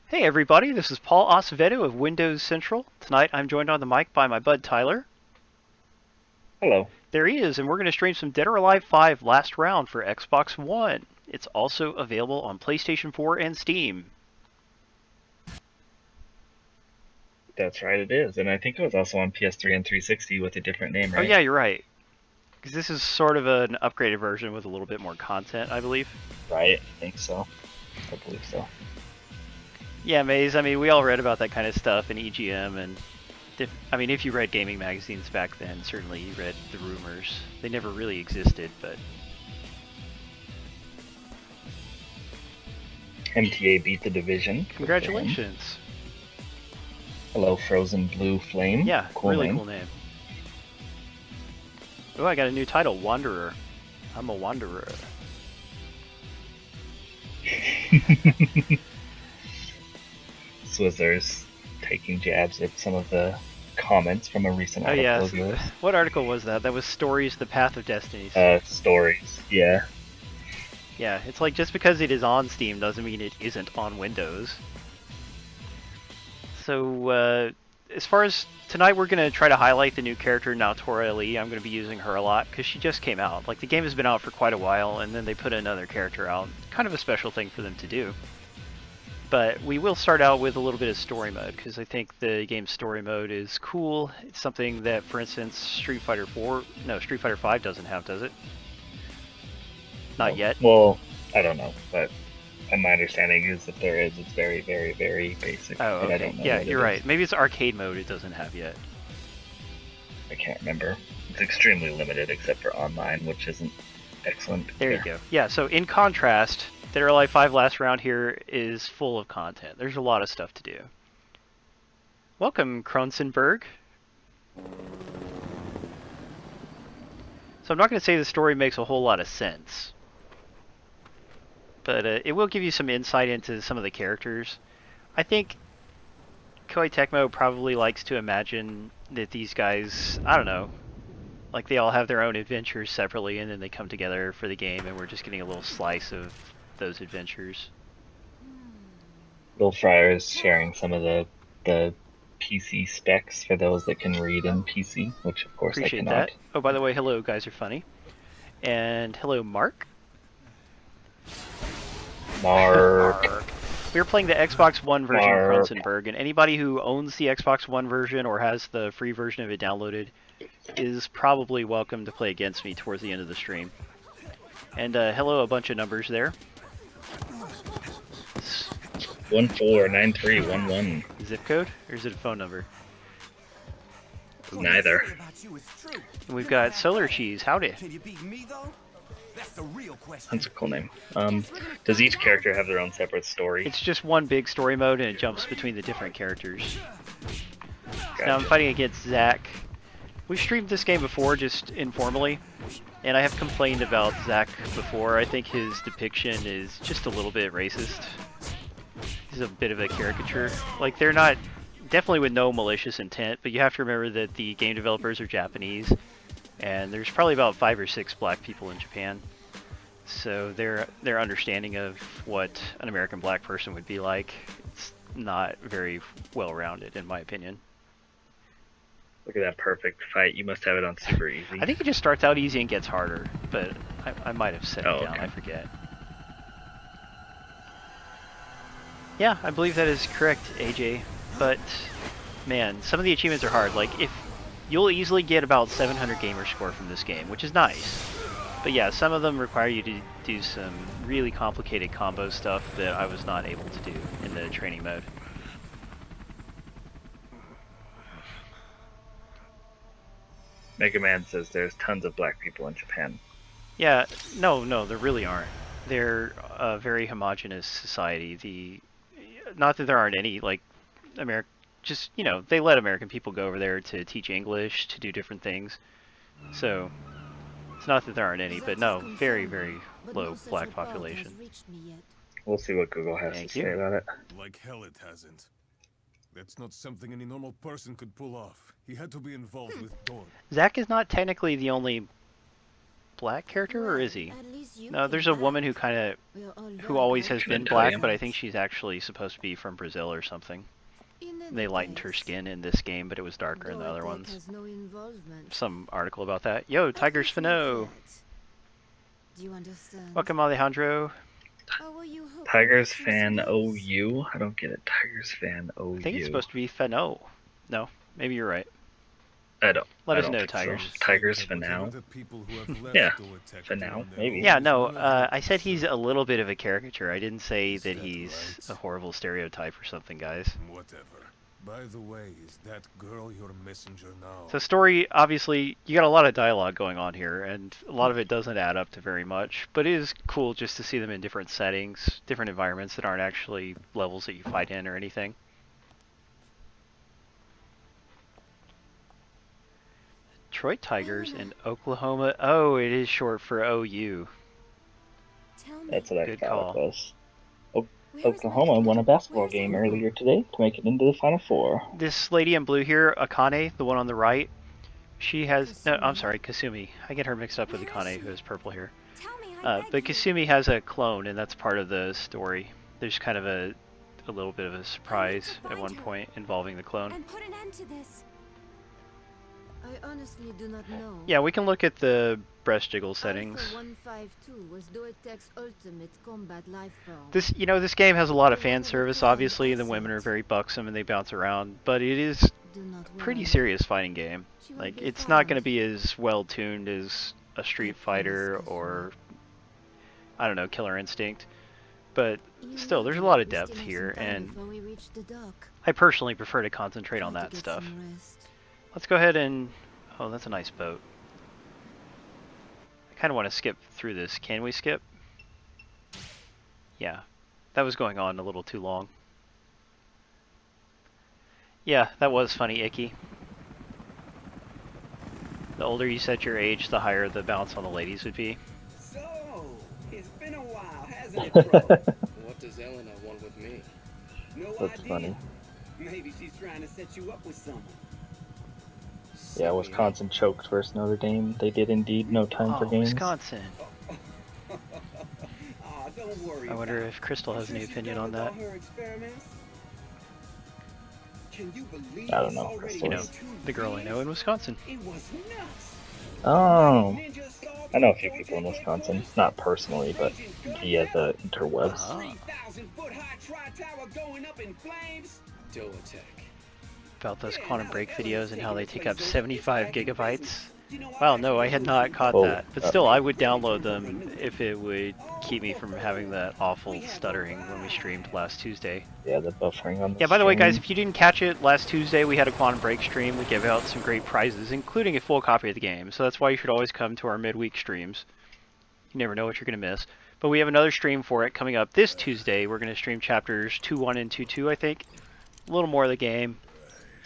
Hey everybody, this is Paul Acevedo of Windows Central. Tonight I'm joined on the mic by my bud Tyler. Hello. There he is, and we're going to stream some Dead or Alive 5 Last Round for Xbox One. It's also available on PlayStation 4 and Steam. That's right, it is. And I think it was also on PS3 and 360 with a different name, Oh right? yeah, you're right. Because this is sort of an upgraded version with a little bit more content, I believe. Right, I think so. I believe so. Yeah, Maze, I mean, we all read about that kind of stuff in EGM, and if you read gaming magazines back then, certainly you read the rumors. They never really existed, but MTA beat the Division. Good for him. congratulations. Hello, Frozen Blue Flame. Yeah, Cool really name. cool name. Oh, I got a new title, Wanderer. I'm a wanderer. Swizzers taking jabs at some of the comments from a recent Oh article yes, of yours. what article was that? That was Stories: The Path of Destinies. Stories. Yeah. Yeah, it's like just because it is on Steam doesn't mean it isn't on Windows. So, as far as tonight, we're going to try to highlight the new character, Naotora Lee. I'm going to be using her a lot because she just came out. Like, the game has been out for quite a while, and then they put another character out. Kind of a special thing for them to do. But we will start out with a little bit of story mode because I think the game's story mode is cool. It's something that, for instance, Street Fighter 5 doesn't have, does it? Not No. yet. Well, I don't know, but my understanding is that there is. It's very, very, very basic. Oh, But I okay. don't know Yeah, what you're it right. is. Maybe it's arcade mode it doesn't have yet. I can't remember. It's extremely limited except for online, which isn't excellent. There you go. Yeah, so in contrast, Dead or Alive 5 Last Round here is full of content. There's a lot of stuff to do. Welcome, Kronsenberg. So I'm not going to say the story makes a whole lot of sense, but it will give you some insight into some of the characters. I think Koei Tecmo probably likes to imagine that these guys, I don't know, like they all have their own adventures separately and then they come together for the game and we're just getting a little slice of those adventures. Bill Fryer is sharing some of the PC specs for those that can read in PC, which of course I Appreciate cannot. that. Oh, by the way, hello, guys are funny. And hello, Mark. Mark, Mark. We are playing the Xbox One version of Mark. Kronsenberg, and anybody who owns the Xbox One version or has the free version of it downloaded is probably welcome to play against me towards the end of the stream. And hello, a bunch of numbers there. 149311. Zip code, or is it a phone number? Neither. And we've got Solar Cheese. Howdy. That's a cool name. Does each character have their own separate story? It's just one big story mode, and it jumps between the different characters. Gotcha. Now I'm fighting against Zach. We've streamed this game before, just informally, and I have complained about Zach before. I think his depiction is just a little bit racist. He's a bit of a caricature. Like, they're not, definitely with no malicious intent, but you have to remember that the game developers are Japanese, and there's probably about 5 or 6 black people in Japan. So their understanding of what an American black person would be like, it's not very well-rounded, in my opinion. Look at that perfect fight. You must have it on super easy. I think it just starts out easy and gets harder, but I might have set it down, okay. I forget. Yeah, I believe that is correct, AJ, but man, some of the achievements are hard. Like, if you'll easily get about 700 gamer score from this game, which is nice. But yeah, some of them require you to do some really complicated combo stuff that I was not able to do in the training mode. Mega Man says there's tons of black people in Japan. Yeah, no, there really aren't. They're a very homogenous society. Not that there aren't any, like, just, you know, they let American people go over there to teach English, to do different things. So, it's not that there aren't any, but no, very, very low black population. We'll see what Google has Thank to you. say about it. Like hell it hasn't. That's not something any normal person could pull off. He had to be involved with Dawn. Zack is not technically the only black character, or is he? At least you No, came there's a back. woman who kind of We're all who very always glad has to been Couldn't be tell black, you. but I back. think she's actually supposed to be from Brazil or something. In any They lightened her case, skin in this game, but it was darker in the other Dorotech ones. has no involvement. Some article about that. Yo, At Tiger least not Spino! yet. Do you understand? Welcome, Alejandro. Or were you hoping Tigers for fan something else? OU? I don't get it. Tigers fan OU. I think it's supposed to be Fano. No, maybe you're right. I don't. Let I us don't know, think Tigers. So. Tigers Like for that now. whatever people who have left Yeah, Dorotech for do now, on their maybe. own Yeah, is no, none of your I said he's concern. a little bit of a caricature. I didn't say Is that that he's right? a horrible stereotype or something, guys. Whatever. By the way, is that girl your messenger now? So story, obviously, you got a lot of dialogue going on here, and a lot of it doesn't add up to very much, but it is cool just to see them in different settings, different environments that aren't actually levels that you fight in or anything. Detroit Tigers in Oklahoma. Oh, it is short for OU. Tell me, That's what I Good thought call. it was. where is Oklahoma my won a basketball Where's game Uncle? earlier today to make it into the Final Four. This lady in blue here, Akane, the one on the right, she has... No, I'm Kasumi. sorry, Kasumi. I get her mixed up with Where is Akane, she? who is purple here. Tell me, I But beg you. Kasumi has a clone, and that's part of the story. There's kind of a little bit of a surprise at find one her. point involving the clone. And put an end to this. I honestly do not know. Yeah, we can look at the breast jiggle settings. Alpha 152 was Dorotech's ultimate combat life form. This game has a lot of fan service, obviously. The women are very buxom and they bounce around, but it is Do not a pretty worry. serious fighting game. She will Like, be it's not going to found. be as well tuned as a Street Fighter or, I don't know, Killer Instinct. But You still, know there's a that lot of we still depth have here, some time and before we reach the dock. I personally prefer to concentrate on Try to that get stuff. some rest. Let's go ahead and... Oh, that's a nice boat. I kind of want to skip through this. Can we skip? Yeah. That was going on a little too long. Yeah, that was funny, Icky. The older you set your age, the higher the bounce on the ladies would be. So, it's been a while, hasn't it, bro? What does Elena want with me? No That's idea. funny. Maybe she's trying to set you up with someone. Yeah, Wisconsin choked versus Notre Dame. They did indeed. No time for Oh, games. Wisconsin. Aw, don't worry. I wonder about if it. Crystal I'm has sure any she's opinion done on with that. all her experiments. Can you believe I don't it's know, already Crystal. You know, been 2 the girl I know years? in Wisconsin. It was nuts. Oh, Ninja solved I know a few Dorotech people in and Wisconsin. Boys. Not personally, but Agent Gunn via the Bell. interwebs. Uh-huh. 3,000-foot high tri-tower going up in flames. Dorotech. About those Yeah, Quantum now Break that videos Ella's and how taking they the take place up over, it's 75 back in gigabytes. business. You know, Wow, no, I had not caught Oh, that. But still, I would download them if it would keep me from having that awful stuttering when we streamed last Tuesday. Yeah, the buffering on the Yeah, by the way, guys, stream. if you didn't catch it, last Tuesday we had a Quantum Break stream. We gave out some great prizes, including a full copy of the game. So that's why you should always come to our midweek streams. You never know what you're going to miss. But we have another stream for it coming up this Tuesday. We're going to stream chapters 2.1 and 2.2, I think. A little more of the game.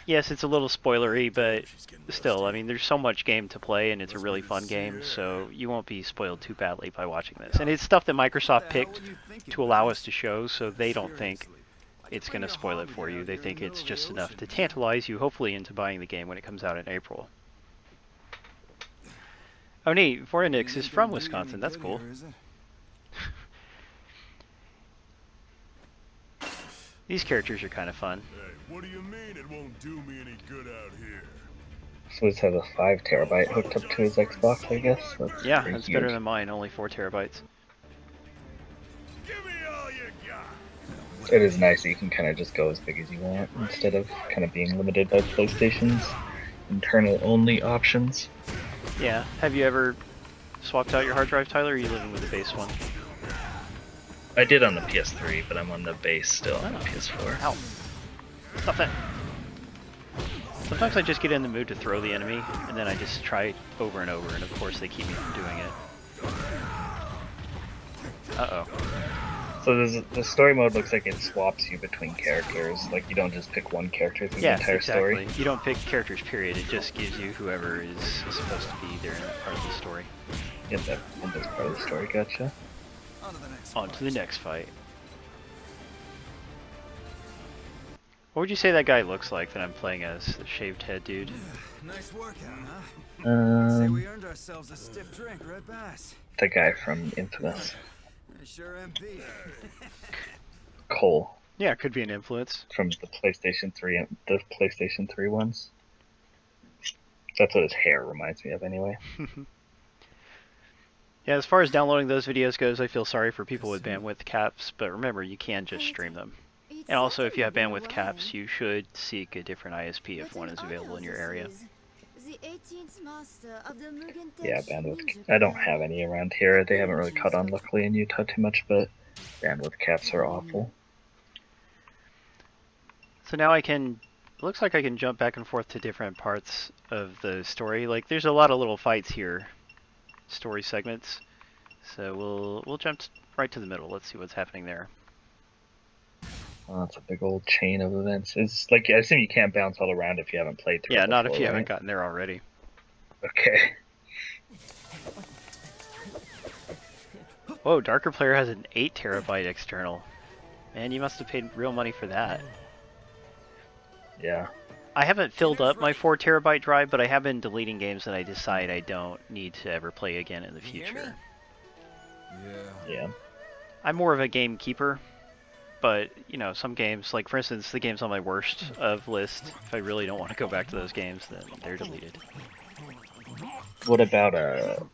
Yes, it's a little spoilery, but still, I mean, there's so much game to play, and it's a really fun game, so you won't be spoiled too badly by watching this. And it's stuff that Microsoft picked to allow us to show, so they don't think it's going to spoil it for you. They think it's just enough to tantalize you, hopefully, into buying the game when it comes out in April. Oh, neat. Voronix is from Wisconsin. That's cool. These characters are kind of fun. Hey, what do you mean it won't do me any good out here? So this has a 5 terabyte hooked up to his Xbox, I guess. That's Yeah, pretty that's better huge. than mine, only 4 terabytes. Give me all you got. It is nice that you can kind of just go as big as you want instead of kind of being limited by PlayStation's internal only options. Yeah. Have you ever swapped out your hard drive, Tyler, or are you living with the base one? I did on the PS3, but I'm on the base still on the Oh. PS4. Ow. Stop that. Sometimes I just get in the mood to throw the enemy, and then I just try it over and over, and of course they keep me from doing it. Uh-oh. So the story mode looks like it swaps you between characters. Like you don't just pick one character through Yeah, the entire exactly. story. You don't pick characters, period. It just gives you whoever is supposed to be there in that part of the story. In this part of the story, gotcha. On to the next fight. What would you say that guy looks like that I'm playing as, the shaved head dude? Nice workout, huh? Say we Um, earned ourselves a stiff drink, right, Bass? the guy from Infamous, I sure am beat. Cole, Yeah, could be an influence. from the PlayStation 3 ones. That's what his hair reminds me of, anyway. Yeah, as far as downloading those videos goes, I feel sorry for people with bandwidth caps, but remember, you can just stream them. It's And also, if you have certainly been a bandwidth while. caps, you should seek a different ISP if But one in is available in your area. Arthos is the 18th master of the Mugen Yeah, Texts bandwidth. ninja I don't clan. have any around here. They haven't really caught on, luckily, in Utah too much, but bandwidth caps are awful. So now I can, looks like I can jump back and forth to different parts of the story. Like, there's a lot of little fights here, story segments. So we'll jump right to the middle. Let's see what's happening there. Oh, it's a big old chain of events. It's like, I assume you can't bounce all around if you haven't played through Yeah, it not if before, you right? haven't gotten there already. Okay. Whoa, Darker Player has an 8 terabyte external. Man, you must have paid real money for that. Yeah. I haven't filled up my 4 terabyte drive, but I have been deleting games that I decide I don't need to ever play again in the future. Yeah. I'm more of a game keeper, but you know, some games, like for instance, the games on my worst of list, if I really don't want to go back to those games, then they're deleted. What about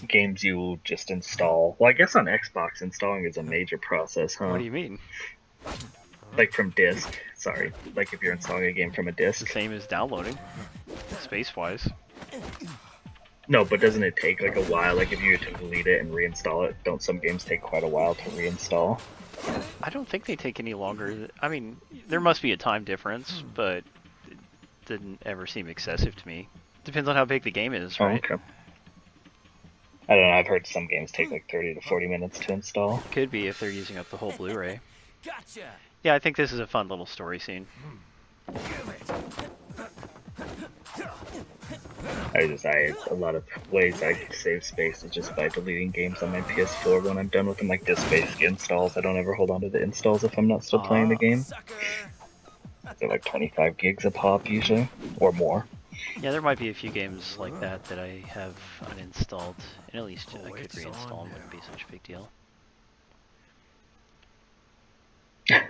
games you just install? Well, I guess on Xbox installing is a major process, huh? What do you mean? Like from disk. Sorry. Like if you're installing a game from a It's the disk. same as downloading, space-wise. No, but doesn't it take like a while? Like if you were to delete it and reinstall it, don't some games take quite a while to reinstall? I don't think they take any longer. I mean, there must be a time difference, but it didn't ever seem excessive to me. Depends on how big the game is, right? Oh, okay. I don't know, I've heard some games take like 30 to 40 minutes to install. Could be if they're using up the whole Blu-ray. Gotcha. Yeah, I think this is a fun little story scene. I a lot of ways I save space is just by deleting games on my PS4 when I'm done with them, like disk-based installs. I don't ever hold on to the installs if I'm not still playing the game. Sucker. They're like 25 gigs a pop usually, or more. Yeah, there might be a few games like that that I have uninstalled, and at least I could reinstall them, wouldn't be such a big deal.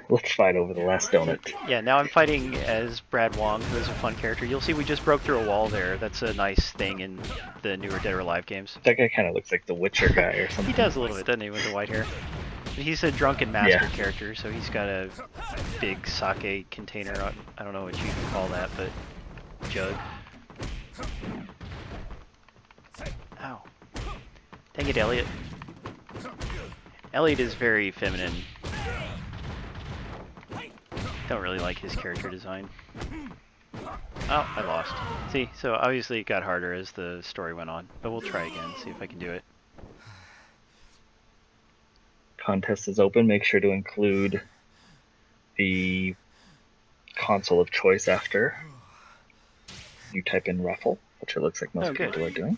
Let's fight over the last donut. Yeah, now I'm fighting as Brad Wong, who is a fun character. You'll see we just broke through a wall there. That's a nice thing in the newer Dead or Alive games. That guy kind of looks like the Witcher guy or something. He does a little bit, doesn't he, with the white hair? He's a drunken master Yeah. character, so he's got a big sake container. I don't know what you can call that, but jug. Ow. Dang it, Elliot. Elliot is very feminine. Don't really like his character design. Oh, I lost. See, so obviously it got harder as the story went on, but we'll try again, see if I can do it. Contest is open. Make sure to include the console of choice after you type in Ruffle, which it looks like most Oh, good. people are doing.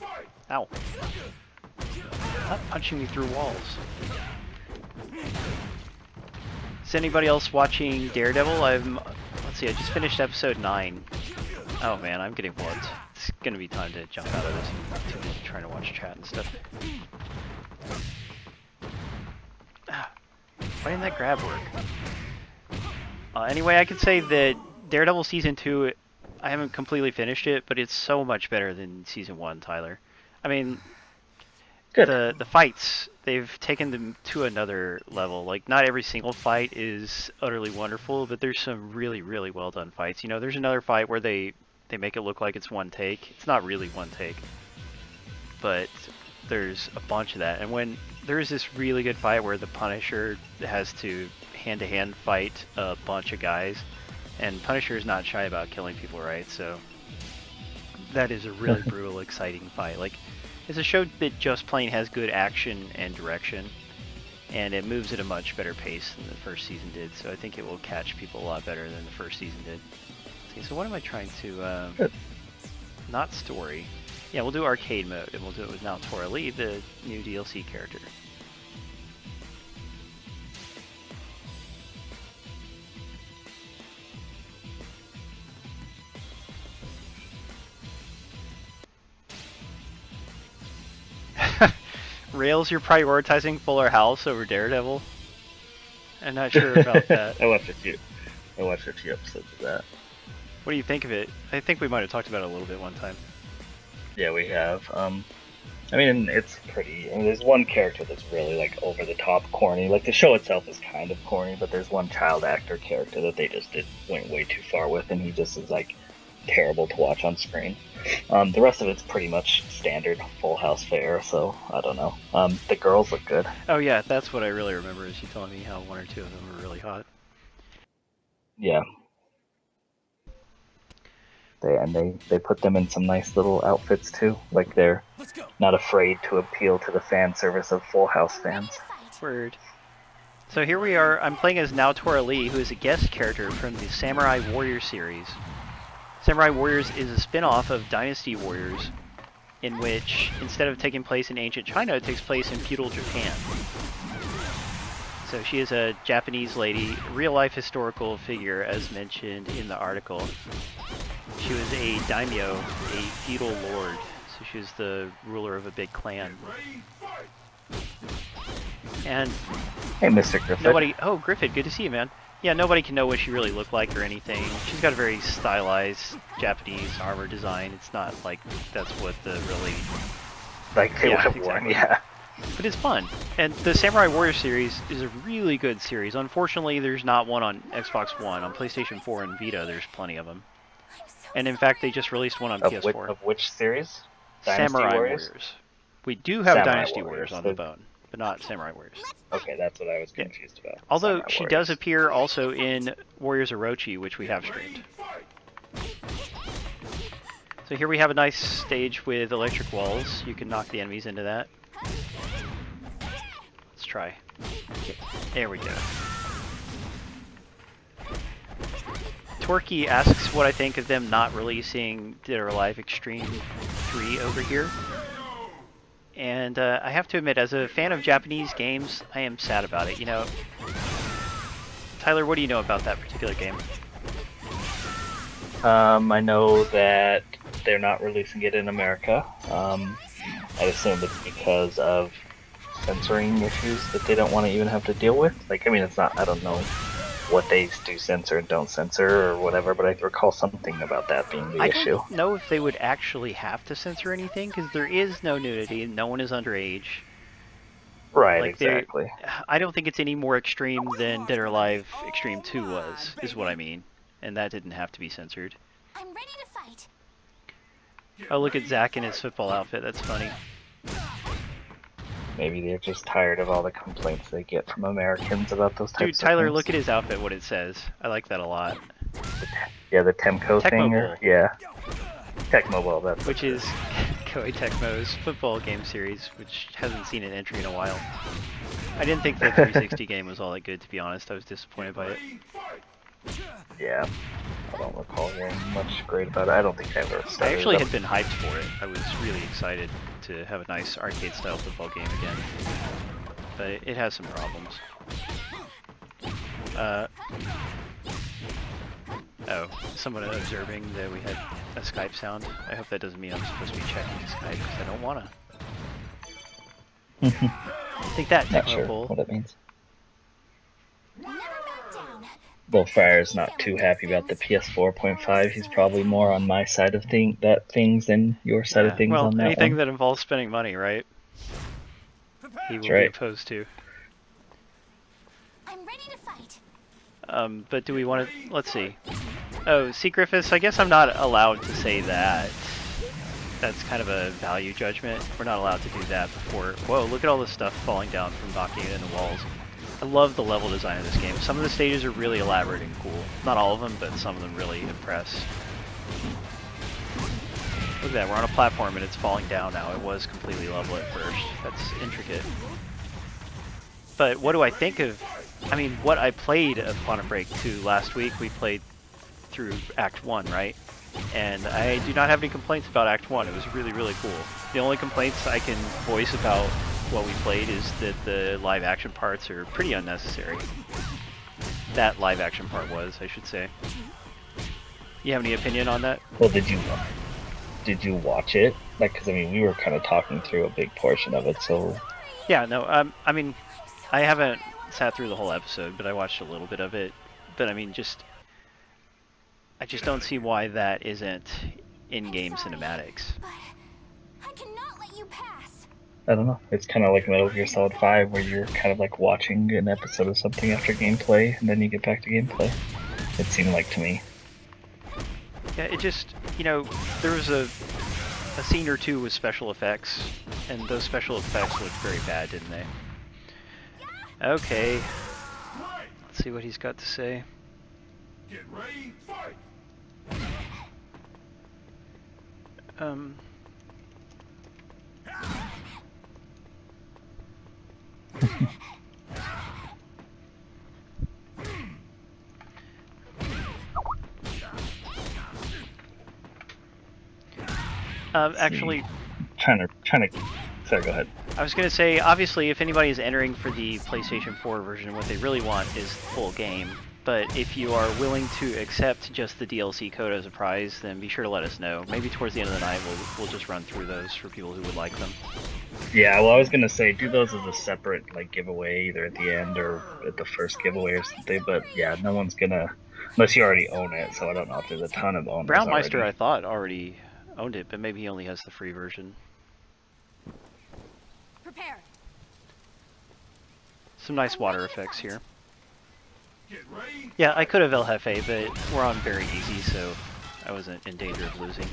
Ow. Stop punching me through walls. Is anybody else watching Daredevil? Let's see, I just finished episode 9. Oh man, I'm getting bored. It's gonna be time to jump out of this. I'm too busy trying to watch chat and stuff. Ah, why didn't that grab work? Anyway, I could say that Daredevil Season 2, I haven't completely finished it, but it's so much better than Season 1, Tyler. I mean, Good. the fights, they've taken them to another level. Like, not every single fight is utterly wonderful, but there's some really, really well done fights. You know, there's another fight where they make it look like it's one take. It's not really one take, but there's a bunch of that. And when there's this really good fight where the Punisher has to hand-to-hand fight a bunch of guys, and Punisher is not shy about killing people, right? So that is a really brutal, exciting fight. Like, it's a show that just plain has good action and direction, and it moves at a much better pace than the first season did, so I think it will catch people a lot better than the first season did. Okay, so what am I trying to, not story. Yeah, we'll do arcade mode, and we'll do it with Naotora Lee, the new DLC character. Rails, you're prioritizing Fuller House over Daredevil? I'm not sure about that. I watched a few episodes of that. What do you think of it? I think we might have talked about it a little bit one time. Yeah, we have. I mean, it's pretty. I mean, there's one character that's really like over the top corny. Like the show itself is kind of corny, but there's one child actor character that they just went way too far with, and he just is like terrible to watch on screen. The rest of it's pretty much standard Full House fare, so I don't know. The girls look good. Oh yeah, that's what I really remember is you telling me how one or two of them were really hot. Yeah. They put them in some nice little outfits too. Like they're not afraid to appeal to the fan service of Full House fans. Word. So here we are, I'm playing as Naotora Lee, who is a guest character from the Samurai Warriors series. Samurai Warriors is a spin-off of Dynasty Warriors, in which, instead of taking place in ancient China, it takes place in feudal Japan. So she is a Japanese lady, real-life historical figure, as mentioned in the article. She was a daimyo, a feudal lord, so she was the ruler of a big clan. And Hey, Mr. Griffith. nobody... Oh, Griffith, good to see you, man. Yeah, nobody can know what she really looked like or anything. She's got a very stylized Japanese armor design. It's not like that's what the really... Like they Yeah, would have worn, exactly. yeah. But it's fun. And the Samurai Warriors series is a really good series. Unfortunately, there's not one on Xbox One. On PlayStation 4 and Vita, there's plenty of them. And in fact, they just released one on PS4. Of which series? Dynasty Samurai Warriors? We do have Samurai Dynasty Warriors, Warriors on the- the bone, but not Samurai Warriors. Okay, that's what I was confused about. Although Samurai she Warriors. does appear also in Warriors Orochi, which we have streamed. So here we have a nice stage with electric walls. You can knock the enemies into that. Let's try. There we go. Torky asks what I think of them not releasing Dead or Alive Extreme 3 over here. And I have to admit, as a fan of Japanese games, I am sad about it. You know, Tyler, what do you know about that particular game? I know that they're not releasing it in America. I assume it's because of censoring issues that they don't want to even have to deal with. Like, I mean, it's not, I don't know what they do censor and don't censor or whatever, but I recall something about that being the I issue. don't know if they would actually have to censor anything, because there is no nudity, no one is underage. Right, Like, they're- exactly. I don't think it's any more extreme than Dead or Alive Extreme 2 was, is what I mean. And that didn't have to be censored. I'm ready to fight. Oh, look at Zach in his football outfit, that's funny. Maybe they're just tired of all the complaints they get from Americans about those types Dude, of Tyler, things. look at his outfit, what it says. I like that a lot. Yeah, the Temco Tecmo thing, Bowl. or yeah, Tecmo Bowl. That's Which is Koei Tecmo's football game series, which hasn't seen an entry in a while. I didn't think the 360 game was all that good, to be honest. I was disappointed by it. yeah. I don't recall hearing much great about it. I don't think I ever I started actually it had up. been hyped for it. I was really excited to have a nice arcade-style football game again. But it has some problems. Oh, someone observing that we had a Skype sound. I hope that doesn't mean I'm supposed to be checking Skype, because I don't wanna. Take that, Not Tecmo sure Bowl. what it means. Never back down. Bullfire's not too happy about the PS4.5. He's probably more on my side of things than your side of things Well, on that anything one. that involves spending money, right? He will be right. opposed to. I'm ready to fight. But do we want to... Let's see. Oh, see, Griffiths, I guess I'm not allowed to say that. That's kind of a value judgment. We're not allowed to do that before... Whoa, look at all this stuff falling down from knocking it in the walls. I love the level design of this game. Some of the stages are really elaborate and cool. Not all of them, but some of them really impress. Look at that, we're on a platform and it's falling down now. It was completely level at first. That's intricate. But what do I think of... I mean, what I played of Quantum Break 2 last week, we played through Act 1, right? And I do not have any complaints about Act 1. It was really, really cool. The only complaints I can voice about what we played is that the live action parts are pretty unnecessary. That live action part was, I should say. You have any opinion on that? Well, did you watch it? Like, because I mean, we were kind of talking through a big portion of it, so Yeah, no, I mean, I haven't sat through the whole episode, but I watched a little bit of it. But I mean, I just don't see why that isn't in-game cinematics. But I cannot let you pass. I don't know. It's kind of like Metal Gear Solid 5, where you're kind of like watching an episode of something after gameplay, and then you get back to gameplay. It seemed like to me. Yeah, it just, there was a scene or two with special effects, and those special effects looked very bad, didn't they? Okay. Let's see what he's got to say. Get ready, fight! Actually, Trying to. Sorry, go ahead. I was gonna say, obviously, if anybody is entering for the PlayStation 4 version, what they really want is the full game. But if you are willing to accept just the DLC code as a prize, then be sure to let us know. Maybe towards the end of the night, we'll just run through those for people who would like them. Yeah, well, I was gonna say do those as a separate like giveaway, either at the end or at the first giveaway or something. But yeah, no one's gonna, unless you already own it. So I don't know if there's a ton of owners. Brownmeister, already. I thought, already owned it, but maybe he only has the free version. Prepare. Some nice water effects here. Get ready! Yeah, I could have El Jefe, but we're on very easy, so I wasn't in danger of losing.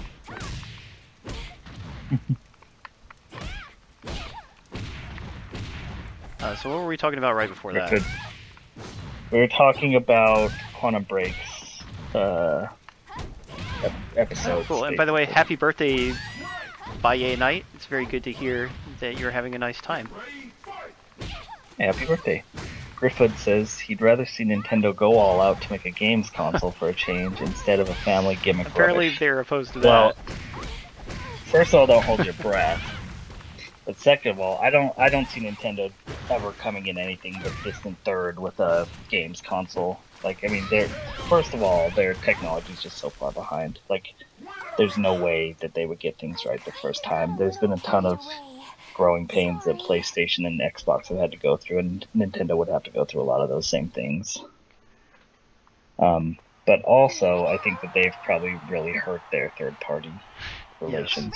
So what were we talking about right before that? We were talking about Quantum Break's episodes. Cool, and by the way, happy birthday, Baye Knight. It's very good to hear that you're having a nice time. Happy birthday. Griffith says he'd rather see Nintendo go all out to make a games console for a change instead of a family gimmick. Apparently rubbish. they're opposed to Well, that. first of all, don't hold your breath. But second of all, I don't see Nintendo ever coming in anything but distant third with a games console. Like, I mean, first of all, their technology is just so far behind. Like, there's no way that they would get things right the first time. There's been a ton of growing pains that PlayStation and Xbox have had to go through, and Nintendo would have to go through a lot of those same things. But also, I think that they've probably really hurt their third-party relations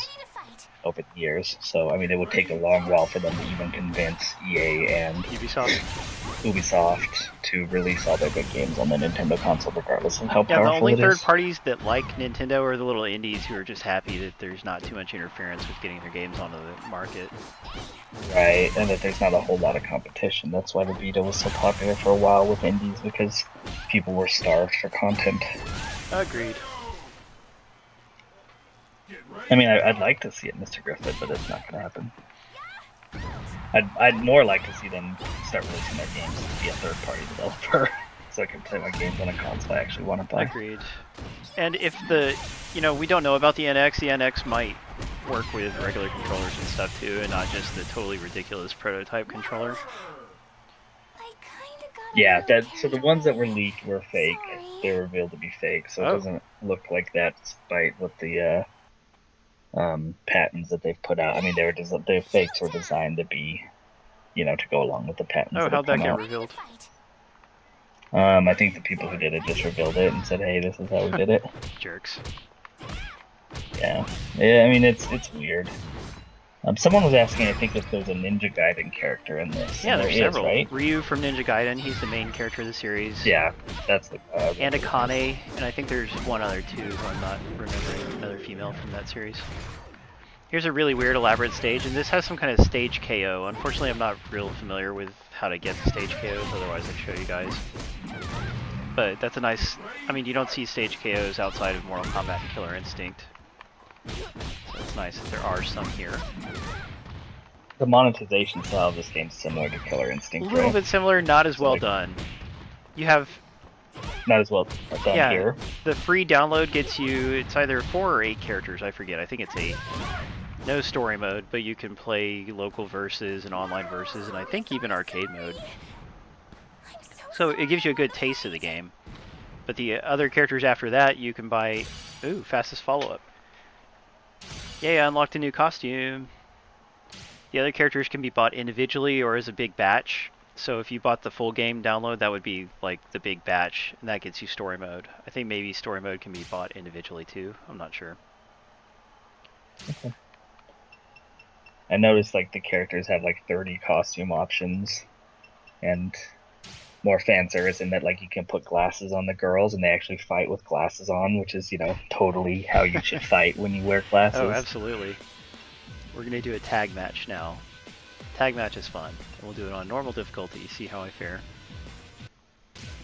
over the years. So, I mean, it would take a long while for them to even convince EA and Ubisoft to release all their good games on the Nintendo console, regardless of how Yeah, the powerful only it third is. parties that like Nintendo are the little indies who are just happy that there's not too much interference with getting their games onto the market. Right, and that there's not a whole lot of competition. That's why the Vita was so popular for a while with indies, because people were starved for content. Agreed. I mean, I'd like to see it, Mr. Griffith, but it's not going to happen. I'd more like to see them start releasing their games to be a third-party developer, so I can play my games on a console I actually want to play. Agreed. And if we don't know about the NX might work with regular controllers and stuff too, and not just the totally ridiculous prototype controller. Yeah, so the ones that were leaked were fake. They were revealed to be fake, so it doesn't look like that despite what the patents that they've put out. I mean, their fakes were designed to be, to go along with the patents. Oh, how'd that get out. revealed? I think the people who did it just revealed it and said, "Hey, this is how we did it." Jerks. Yeah. I mean, it's weird. Someone was asking, I think, if there's a Ninja Gaiden character in this. Yeah, there's several. Right? Ryu from Ninja Gaiden, he's the main character of the series. Yeah, that's the. And Akane, and I think there's one other too, who I'm not remembering, another female from that series. Here's a really weird elaborate stage, and this has some kind of stage KO. Unfortunately, I'm not real familiar with how to get the stage KOs, otherwise I'd show you guys. But that's a nice, I mean, you don't see stage KOs outside of Mortal Kombat and Killer Instinct. So it's nice that there are some here. The monetization style of this game is similar to Killer Instinct, A little right? bit similar, not as well done. You have... Not as well done here. The free download gets you, it's either 4 or 8 characters, I forget. I think it's 8. No story mode, but you can play local versus and online versus, and I think even arcade mode. So it gives you a good taste of the game. But the other characters after that, you can buy... Ooh, fastest follow-up. Yay, I unlocked a new costume. The other characters can be bought individually or as a big batch. So if you bought the full game download, that would be like the big batch, and that gets you story mode. I think maybe story mode can be bought individually too. I'm not sure. I noticed like the characters have like 30 costume options, and more fan service in that like you can put glasses on the girls and they actually fight with glasses on, which is, you know, totally how you should fight when you wear glasses. Oh, absolutely. We're gonna do a tag match now. Tag match is fun. And we'll do it on normal difficulty, see how I fare.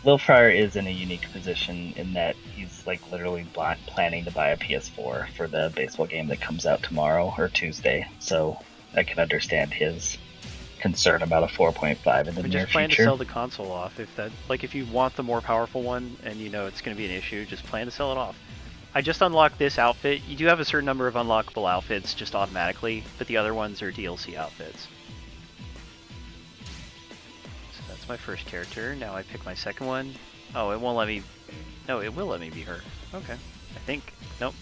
Lil Fryer is in a unique position in that he's like literally planning to buy a PS4 for the baseball game that comes out tomorrow or Tuesday, so I can understand his concern about a 4.5 in the We near just plan to future. sell the console off. If that, like, if you want the more powerful one and you know it's going to be an issue, just plan to sell it off. I just unlocked this outfit. You do have a certain number of unlockable outfits just automatically, but the other ones are DLC outfits. So that's my first character. Now I pick my second one. Oh, it won't let me. No, it will let me be her. Okay. I think. Nope.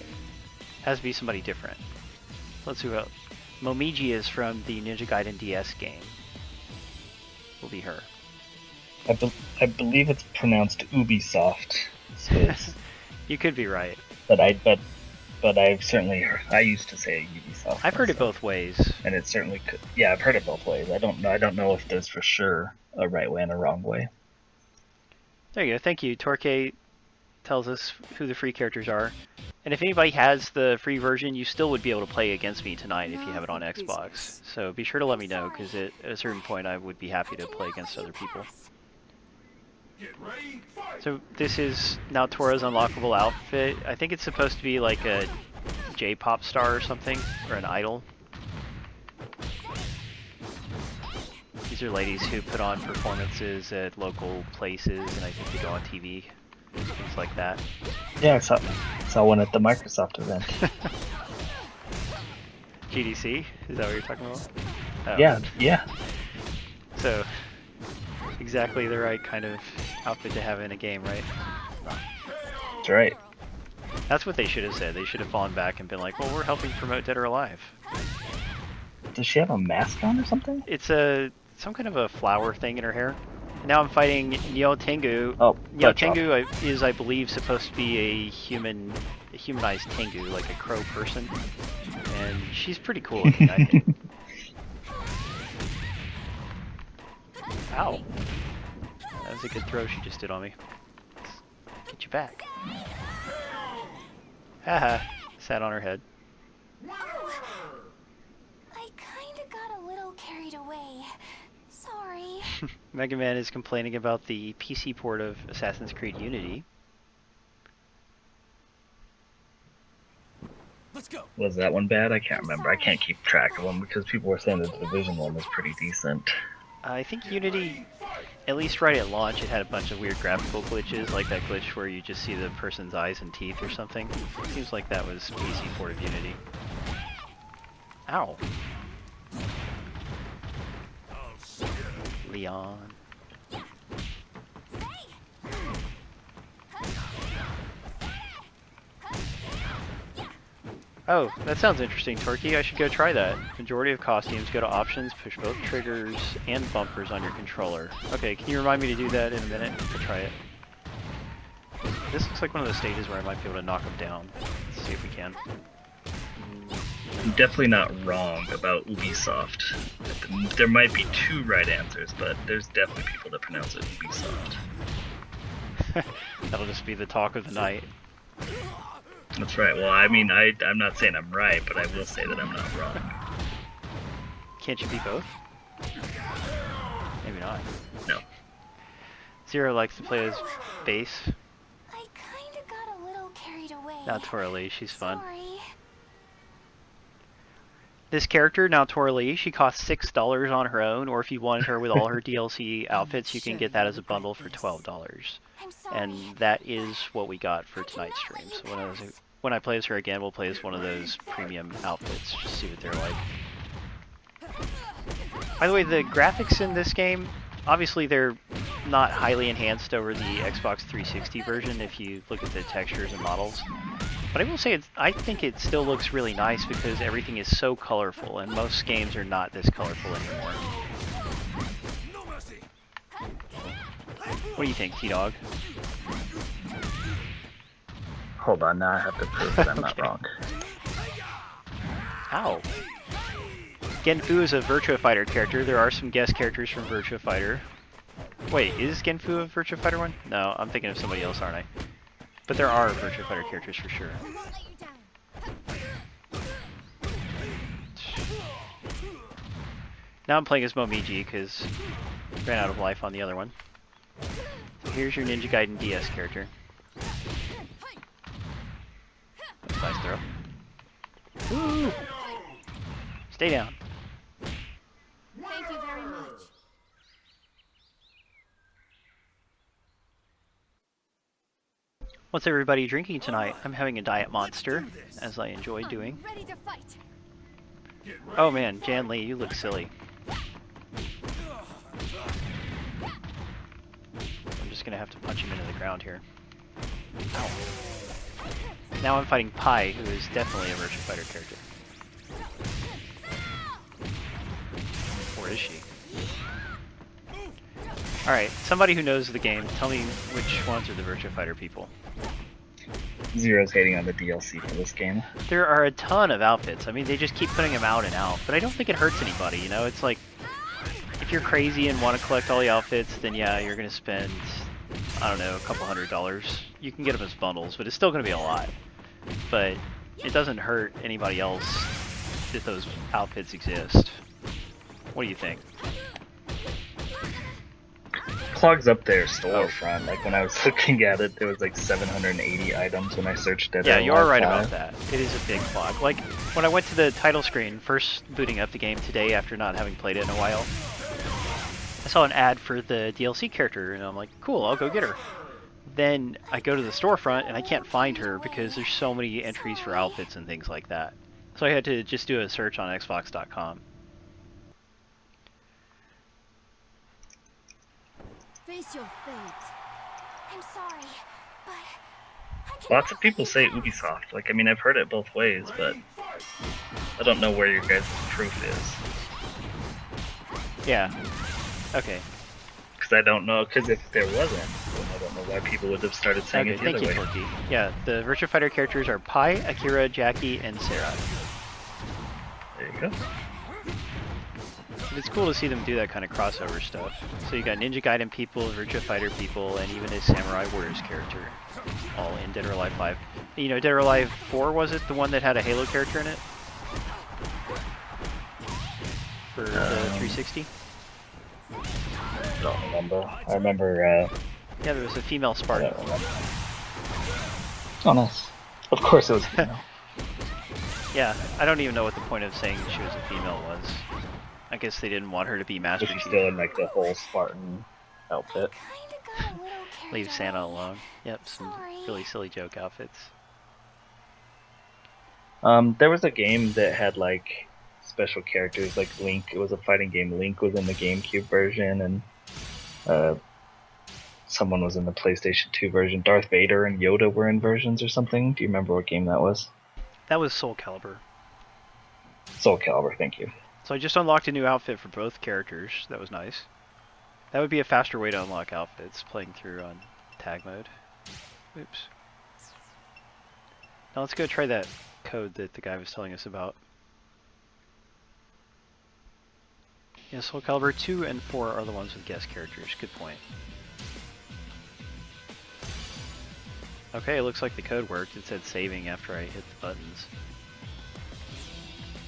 Has to be somebody different. Let's see what. Momiji is from the Ninja Gaiden DS game. Will be her. I believe it's pronounced Ubisoft. Space. You could be right. but I've certainly heard, I used to say Ubisoft. I've heard it myself, both ways. and it certainly could. Yeah, I've heard it both ways. I don't know if there's for sure a right way and a wrong way. There you go. Thank you. Torque tells us who the free characters are. And if anybody has the free version, you still would be able to play against me tonight if you have it on Xbox. So be sure to let me know, because at a certain point I would be happy to play against other people. So this is Naotora's unlockable outfit. I think it's supposed to be like a J-pop star or something, or an idol. These are ladies who put on performances at local places, and I think they go on TV, things like that. Yeah, I saw one at the Microsoft event. GDC? Is that what you're talking about? Oh. Yeah. So, exactly the right kind of outfit to have in a game, right? That's right. That's what they should have said. They should have fallen back and been like, well, we're helping promote Dead or Alive. Does she have a mask on or something? It's some kind of a flower thing in her hair. Now I'm fighting Nyo Tengu. Oh, Nyo Tengu is, I believe, supposed to be a humanized Tengu, like a crow person. And she's pretty cool looking, I think. Ow. That was a good throw she just did on me. Let's get you back. Haha. Sat on her head. I kinda got a little carried away. Sorry. Mega Man is complaining about the PC port of Assassin's Creed Unity. Let's go. Was that one bad? I can't remember. I can't keep track of them because people were saying that the Division one was pretty decent. I think Unity, at least right at launch, it had a bunch of weird graphical glitches, like that glitch where you just see the person's eyes and teeth or something. It seems like that was PC port of Unity. Ow. Leon. Oh, that sounds interesting, Torque. I should go try that. Majority of costumes, go to options, push both triggers and bumpers on your controller. Okay, can you remind me to do that in a minute? I'll try it. This looks like one of the stages where I might be able to knock them down. Let's see if we can. I'm definitely not wrong about Ubisoft. There might be two right answers, but there's definitely people that pronounce it Ubisoft. That'll just be the talk of the night. That's right. Well, I mean, I'm not saying I'm right, but I will say that I'm not wrong. Can't you be both? Maybe not. No. Zero likes to play as bass. I kinda got a little carried away. Naotora Lee, she's fun. Sorry. This character, Naotora Lee, she costs $6 on her own, or if you wanted her with all her DLC outfits, you can get that as a bundle for $12. I'm sorry. And that is what we got for tonight's stream. So when I play as her again, we'll play as one of those premium outfits, just see what they're like. By the way, the graphics in this game, obviously they're not highly enhanced over the Xbox 360 version if you look at the textures and models. But I will say, I think it still looks really nice because everything is so colorful, and most games are not this colorful anymore. What do you think, T-Dog? Hold on, now I have to prove that I'm not Okay. wrong. Ow. Genfu is a Virtua Fighter character. There are some guest characters from Virtua Fighter. Wait, is Genfu a Virtua Fighter one? No, I'm thinking of somebody else, aren't I? But there are Virtua Fighter characters for sure. I won't let you down. Now I'm playing as Momiji because ran out of life on the other one. Here's your Ninja Gaiden DS character. That's a nice throw. Woo! Stay down. Thank you very much. What's everybody drinking tonight? I'm having a Diet Monster, as I enjoy doing. I'm ready to fight. Oh man, Jan Lee, you look silly. I'm just gonna have to punch him into the ground here. Ow. Now I'm fighting Pai, who is definitely a Virtua Fighter character. Or is she? Alright, somebody who knows the game, tell me which ones are the Virtua Fighter people. Zero's hating on the DLC for this game. There are a ton of outfits. I mean, they just keep putting them out and out, but I don't think it hurts anybody, you know? It's like, if you're crazy and want to collect all the outfits, then yeah, you're going to spend, I don't know, a couple $100. You can get them as bundles, but it's still going to be a lot. But it doesn't hurt anybody else that those outfits exist. What do you think? Clogs up their storefront. Like when I was looking at it, there was like 780 items when I searched it. Yeah, you are right about that. It is a big clog. Like, when I went to the title screen, first booting up the game today after not having played it in a while, I saw an ad for the DLC character, and I'm like, cool, I'll go get her. Then I go to the storefront, and I can't find her because there's so many entries for outfits and things like that. So I had to just do a search on Xbox.com. Face your fate. I'm sorry, but I can Lots of people say Ubisoft. Like, I mean, I've heard it both ways, but I don't know where your guys' proof is. Yeah. Okay. Because I don't know, because if there wasn't, then I don't know why people would have started saying Okay, it the thank other you, way. Corky. Yeah, the Virtua Fighter characters are Pai, Akira, Jackie, and Sarah. There you go. It's cool to see them do that kind of crossover stuff. So you got Ninja Gaiden people, Virtua Fighter people, and even a Samurai Warriors character, all in Dead or Alive 5. You know, Dead or Alive 4, was it? The one that had a Halo character in it? For the 360? I don't remember. I remember, Yeah, there was a female I Spartan. don't remember. Oh, nice. Of course it was female. Yeah, I don't even know what the point of saying she was a female was. I guess they didn't want her to be Master But she's Chief. still in, like, the whole Spartan outfit. kinda got a little carried Leave Santa away. alone. Yep, some Sorry. really silly joke outfits. There was a game that had, like, special characters, like Link. It was a fighting game. Link was in the GameCube version, and someone was in the PlayStation 2 version. Darth Vader and Yoda were in versions or something. Do you remember what game that was? That was Soul Calibur. Soul Calibur, thank you. So I just unlocked a new outfit for both characters. That was nice. That would be a faster way to unlock outfits, playing through on tag mode. Oops. Now let's go try that code that the guy was telling us about. Yeah, Soul Calibur 2 and 4 are the ones with guest characters. Good point. Okay, it looks like the code worked. It said saving after I hit the buttons.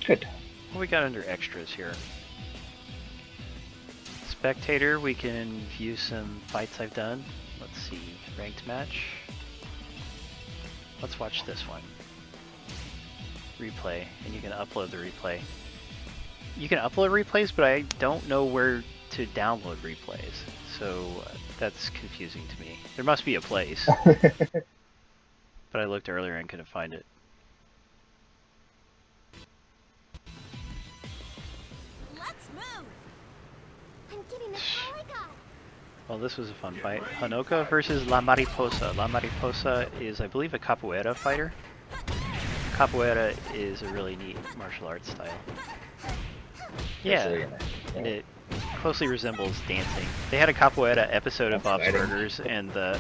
Good. What we got under extras here? Spectator, we can view some fights I've done. Let's see, ranked match. Let's watch this one. Replay, and you can upload the replay. You can upload replays, but I don't know where to download replays, so that's confusing to me. There must be a place, but I looked earlier and couldn't find it. Let's move. I'm giving this all I got. Well, this was a fun fight. Hanoka versus La Mariposa. La Mariposa is, I believe, a capoeira fighter. capoeira is a really neat martial arts style. Yeah, Really nice. and it closely resembles dancing. They had a capoeira episode of Bob's Fighting. Burgers, and the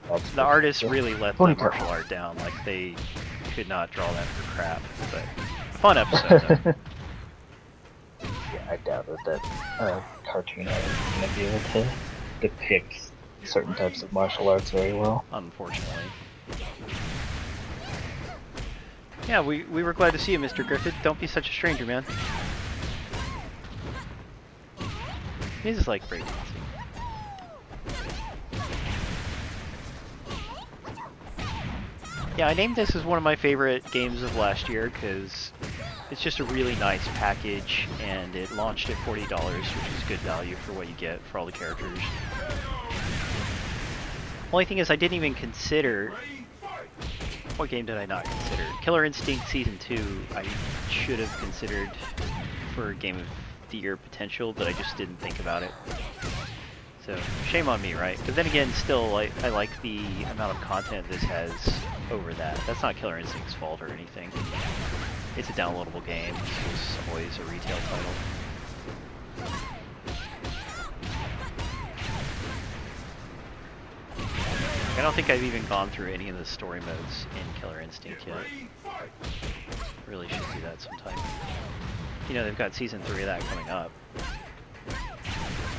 Bob's artists Burgers. really let the martial art down. Like, they could not draw that for crap, but fun episode though. Yeah, I doubt that cartoon artist is going to be able to depict certain types of martial arts very well. Unfortunately. Yeah, we were glad to see you, Mr. Griffith. Don't be such a stranger, man. This is like breakdancing. Yeah, I named this as one of my favorite games of last year because it's just a really nice package, and it launched at $40, which is good value for what you get for all the characters. Only thing is, I didn't even consider... What game did I not consider? Killer Instinct Season 2 I should have considered for Game of the Year potential, but I just didn't think about it. So, shame on me, right? But then again, still, I like the amount of content this has over that. That's not Killer Instinct's fault or anything. It's a downloadable game. It's always a retail title. I don't think I've even gone through any of the story modes in Killer Instinct yet. Really should do that sometime. You know, they've got Season 3 of that coming up.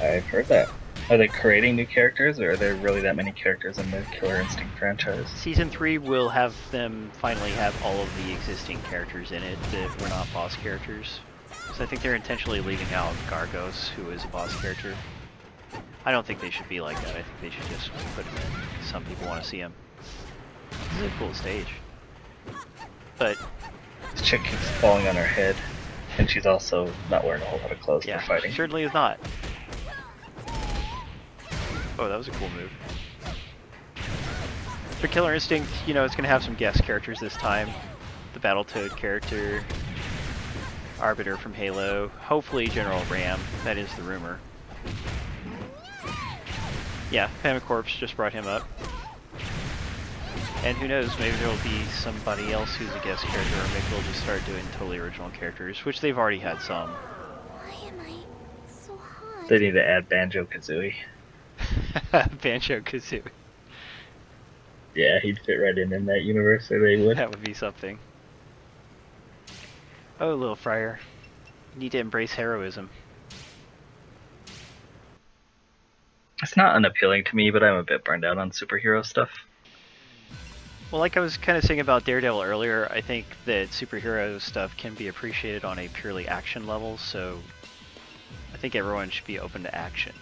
I've heard that. Are they creating new characters, or are there really that many characters in the Killer Instinct franchise? Season 3 will have them finally have all of the existing characters in it that were not boss characters. So I think they're intentionally leaving out Gargos, who is a boss character. I don't think they should be like that. I think they should just put him in. Some people want to see him. This is a cool stage. But This chick keeps falling on her head, and she's also not wearing a whole lot of clothes yeah, for fighting. certainly is not. Oh, that was a cool move. For Killer Instinct, you know, it's going to have some guest characters this time. The Battletoad character, Arbiter from Halo, hopefully General Ram, that is the rumor. Yeah, Pamicorpse just brought him up. And who knows, maybe there'll be somebody else who's a guest character, or maybe they'll just start doing totally original characters, which they've already had some. Why am I so hot? They need to add Banjo-Kazooie. Banjo-Kazooie. Yeah, he'd fit right in that universe, or they would. That would be something. Oh, little friar. You need to embrace heroism. It's not unappealing to me, but I'm a bit burned out on superhero stuff. Well, like I was kind of saying about Daredevil earlier, I think that superhero stuff can be appreciated on a purely action level, so I think everyone should be open to action.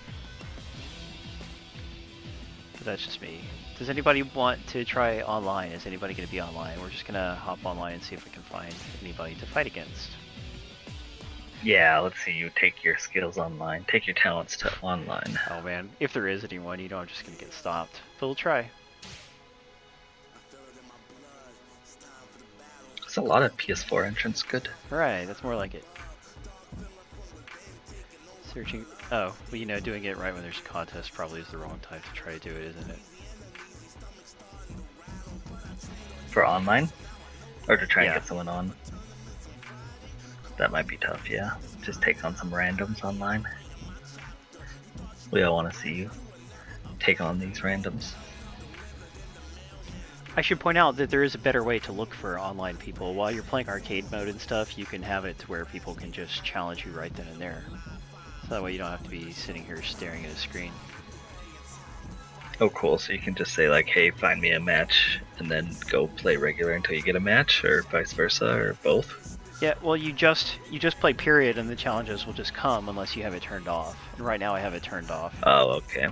But that's just me. Does anybody want to try online? Is anybody going to be online? We're just going to hop online and see if we can find anybody to fight against. Yeah, let's see you take your skills online. Take your talents to online. Oh man, if there is anyone, you know I'm just going to get stopped. But we'll try. There's a lot of PS4 entrants, good. Right, that's more like it. Searching. Oh, well, you know, doing it right when there's a contest probably is the wrong time to try to do it, isn't it? For online? Or to try and Yeah. get someone on? That might be tough, yeah. Just take on some randoms online. We all want to see you take on these randoms. I should point out that there is a better way to look for online people. While you're playing arcade mode and stuff, you can have it to where people can just challenge you right then and there. So that way you don't have to be sitting here staring at a screen. Oh cool, so you can just say like, hey, find me a match, and then go play regular until you get a match, or vice versa, or both? Yeah, well, you just play period, and the challenges will just come unless you have it turned off. And right now I have it turned off. Oh, okay.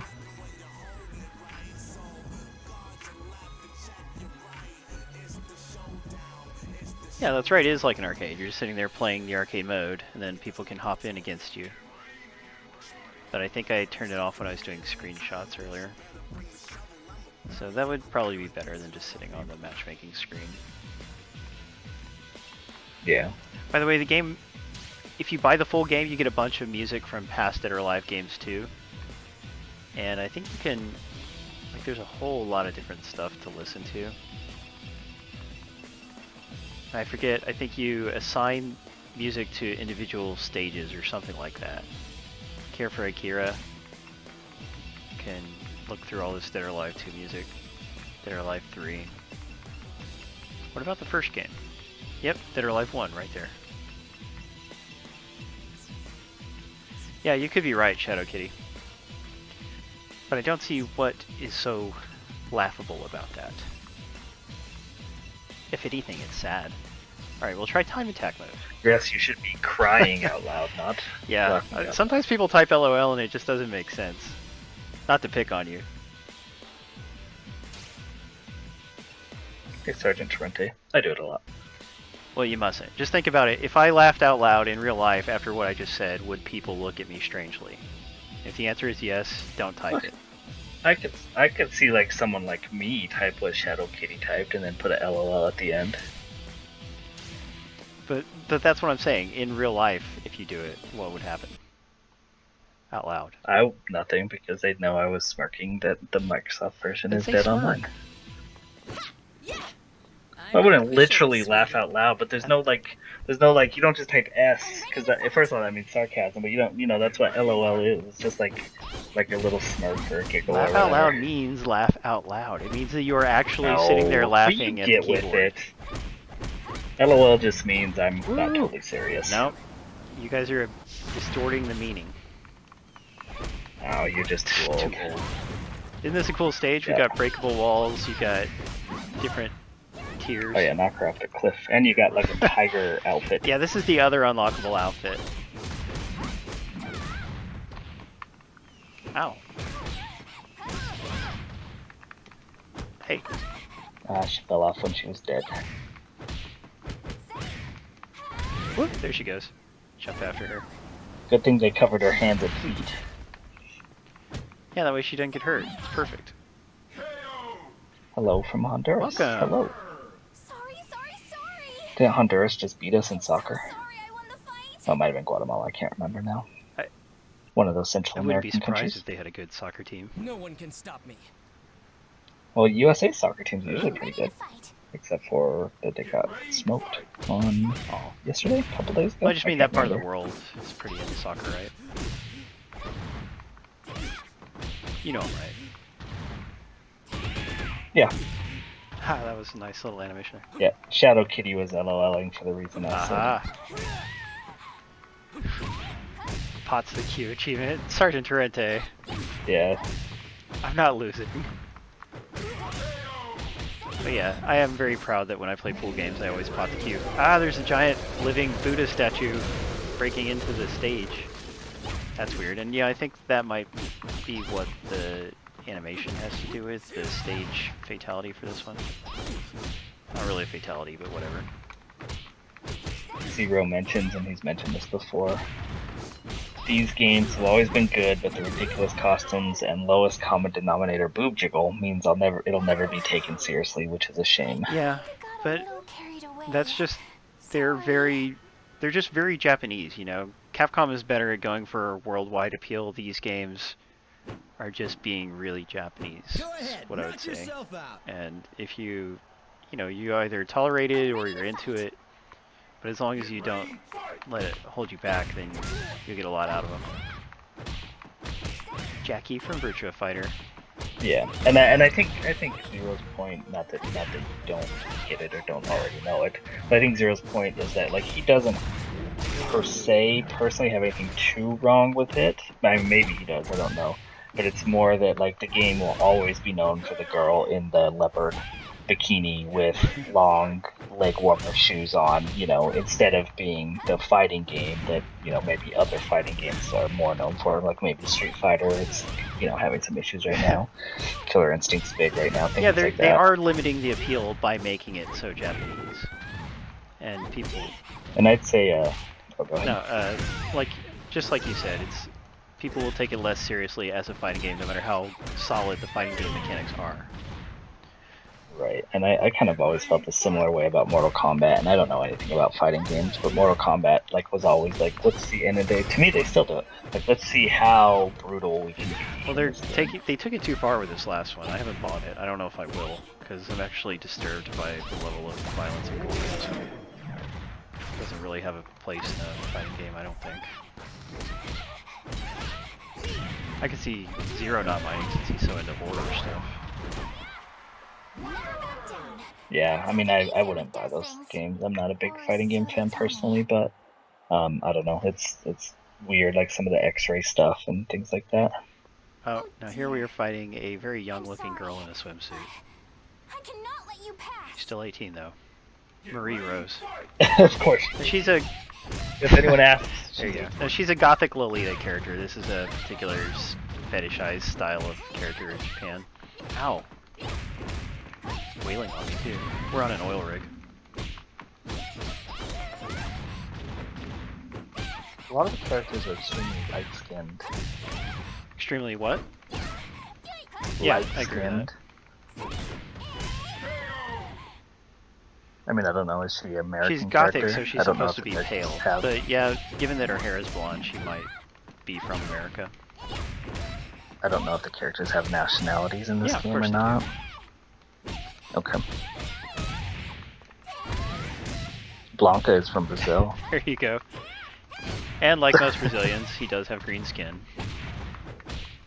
Yeah, that's right, it is like an arcade. You're just sitting there playing the arcade mode, and then people can hop in against you. But I think I turned it off when I was doing screenshots earlier. So that would probably be better than just sitting on the matchmaking screen. Yeah. By the way, the game, if you buy the full game, you get a bunch of music from past Dead or Alive games too. And I think you can, like, there's a whole lot of different stuff to listen to. I forget, I think you assign music to individual stages or something like that. Care for Akira can look through all this Dead or Alive 2 music. Dead or Alive 3. What about the first game? Yep, Dead or Alive 1 right there. Yeah, you could be right, Shadow Kitty. But I don't see what is so laughable about that. If anything, it's sad. Alright, we'll try time attack mode. Yes, you should be crying out loud, not Yeah, laughing out sometimes people type LOL and it just doesn't make sense. Not to pick on you. Hey, Sergeant Torrente. I do it a lot. Well, you mustn't. Just think about it. If I laughed out loud in real life after what I just said, would people look at me strangely? If the answer is yes, don't type it. I could see like someone like me type what Shadow Kitty typed and then put a LOL at the end. But that's what I'm saying. In real life, if you do it, what would happen? Out loud. Nothing, because they'd know I was smirking that the Microsoft version That's is a dead smirk. online. I wouldn't literally laugh out loud, but there's no like, you don't just type S, because first of all, that means sarcasm, but you don't, that's what LOL is. It's just like a little smirk or a giggle Laugh or out whatever. loud means laugh out loud. It means that you are actually sitting there laughing you at get the keyboard. with it. LOL just means I'm not totally serious. Nope. You guys are distorting the meaning. Oh, you're just too old. Too old. Isn't this a cool stage? We Yeah. got breakable walls, you got different tiers. Oh yeah, knock her off the cliff. And you got like a tiger outfit. Yeah, this is the other unlockable outfit. Ow. Hey. Ah, she fell off when she was dead. Whoop, there she goes. Jump after her. Good thing they covered her hands and feet. Yeah, that way she didn't get hurt. It's perfect. Hello from Honduras. Welcome. Hello. Sorry. Didn't Honduras just beat us in soccer? Sorry, I won the fight. Oh, it might have been Guatemala. I can't remember now. I- One of those Central I wouldn't be American surprised countries. if they had a good soccer team. No one can stop me. Well, USA soccer teams are usually pretty Ready good, to fight. except for that they got smoked on Oh. yesterday, a couple days ago. Well, I just mean that can't part of the remember. world is pretty into soccer, right? You know I'm right. Yeah, Ha, that was a nice little animation. yeah. Shadow Kitty was LOLing for the reason I said. Aha! Pot's the Q achievement. Sergeant Torrente. Yeah, I'm not losing. But yeah, I am very proud that when I play pool games, I always pot the Q. Ah, there's a giant living Buddha statue breaking into the stage. That's weird. And yeah, I think that might be what the animation has to do with, the stage fatality for this one. Not really a fatality, but whatever. Zero mentions, and he's mentioned this before. These games have always been good, but the ridiculous costumes and lowest common denominator boob jiggle means it'll never be taken seriously, which is a shame. Yeah, Got a but little carried away. that's just, they're just very Japanese, you know? Capcom is better at going for a worldwide appeal. These games are just being really Japanese, Go ahead, is what I would knock say. yourself out. And if you either tolerate it or you're into it, but as long as you don't let it hold you back, then you'll get a lot out of them. Jackie from Virtua Fighter. Yeah, and I think Zero's point, not that you don't get it or don't already know it, but I think Zero's point is that like he doesn't per se personally have anything too wrong with it. I mean, maybe he does, I don't know. But it's more that like the game will always be known for the girl in the leopard bikini with long leg warmer shoes on, instead of being the fighting game that, maybe other fighting games are more known for, like maybe Street Fighter. It's, having some issues right now. Killer Instinct's big right now. Yeah, Things like they that. are limiting the appeal by making it so Japanese. And people, And I'd say, oh, go ahead. no, just like you said, people will take it less seriously as a fighting game, no matter how solid the fighting game mechanics are. Right, and I kind of always felt a similar way about Mortal Kombat, and I don't know anything about fighting games, but Mortal Kombat like was always like, let's see, and to me they still do it. Like, let's see how brutal we can be. Well, in this game. they took it too far with this last one. I haven't bought it. I don't know if I will, because I'm actually disturbed by the level of violence and gore. So it doesn't really have a place in a fighting game, I don't think. I can see Zero not minding since he's so into horror stuff. Yeah, I mean, I wouldn't buy those games. I'm not a big fighting game fan personally, but I don't know. It's weird, like some of the X-ray stuff and things like that. Oh, now here we are fighting a very young-looking girl in a swimsuit. I cannot let you pass. She's still 18 though. Marie Rose. Of course. She's a. If anyone asks, There you go. No, she's a gothic Lolita character. This is a particular fetishized style of character in Japan. Ow. Wailing on me too. We're on an oil rig. a lot of the characters are extremely light-skinned. Extremely what? Yeah, I agree with Light-skinned. I mean, I don't know. Is she American? She's gothic, character? so she's I don't know supposed to if be the characters pale. have- But yeah, given that her hair is blonde, she might be from America. I don't know if the characters have nationalities in this Yeah, of game or course they not. do. Okay. Blanca is from Brazil. There you go. And like most Brazilians, he does have green skin.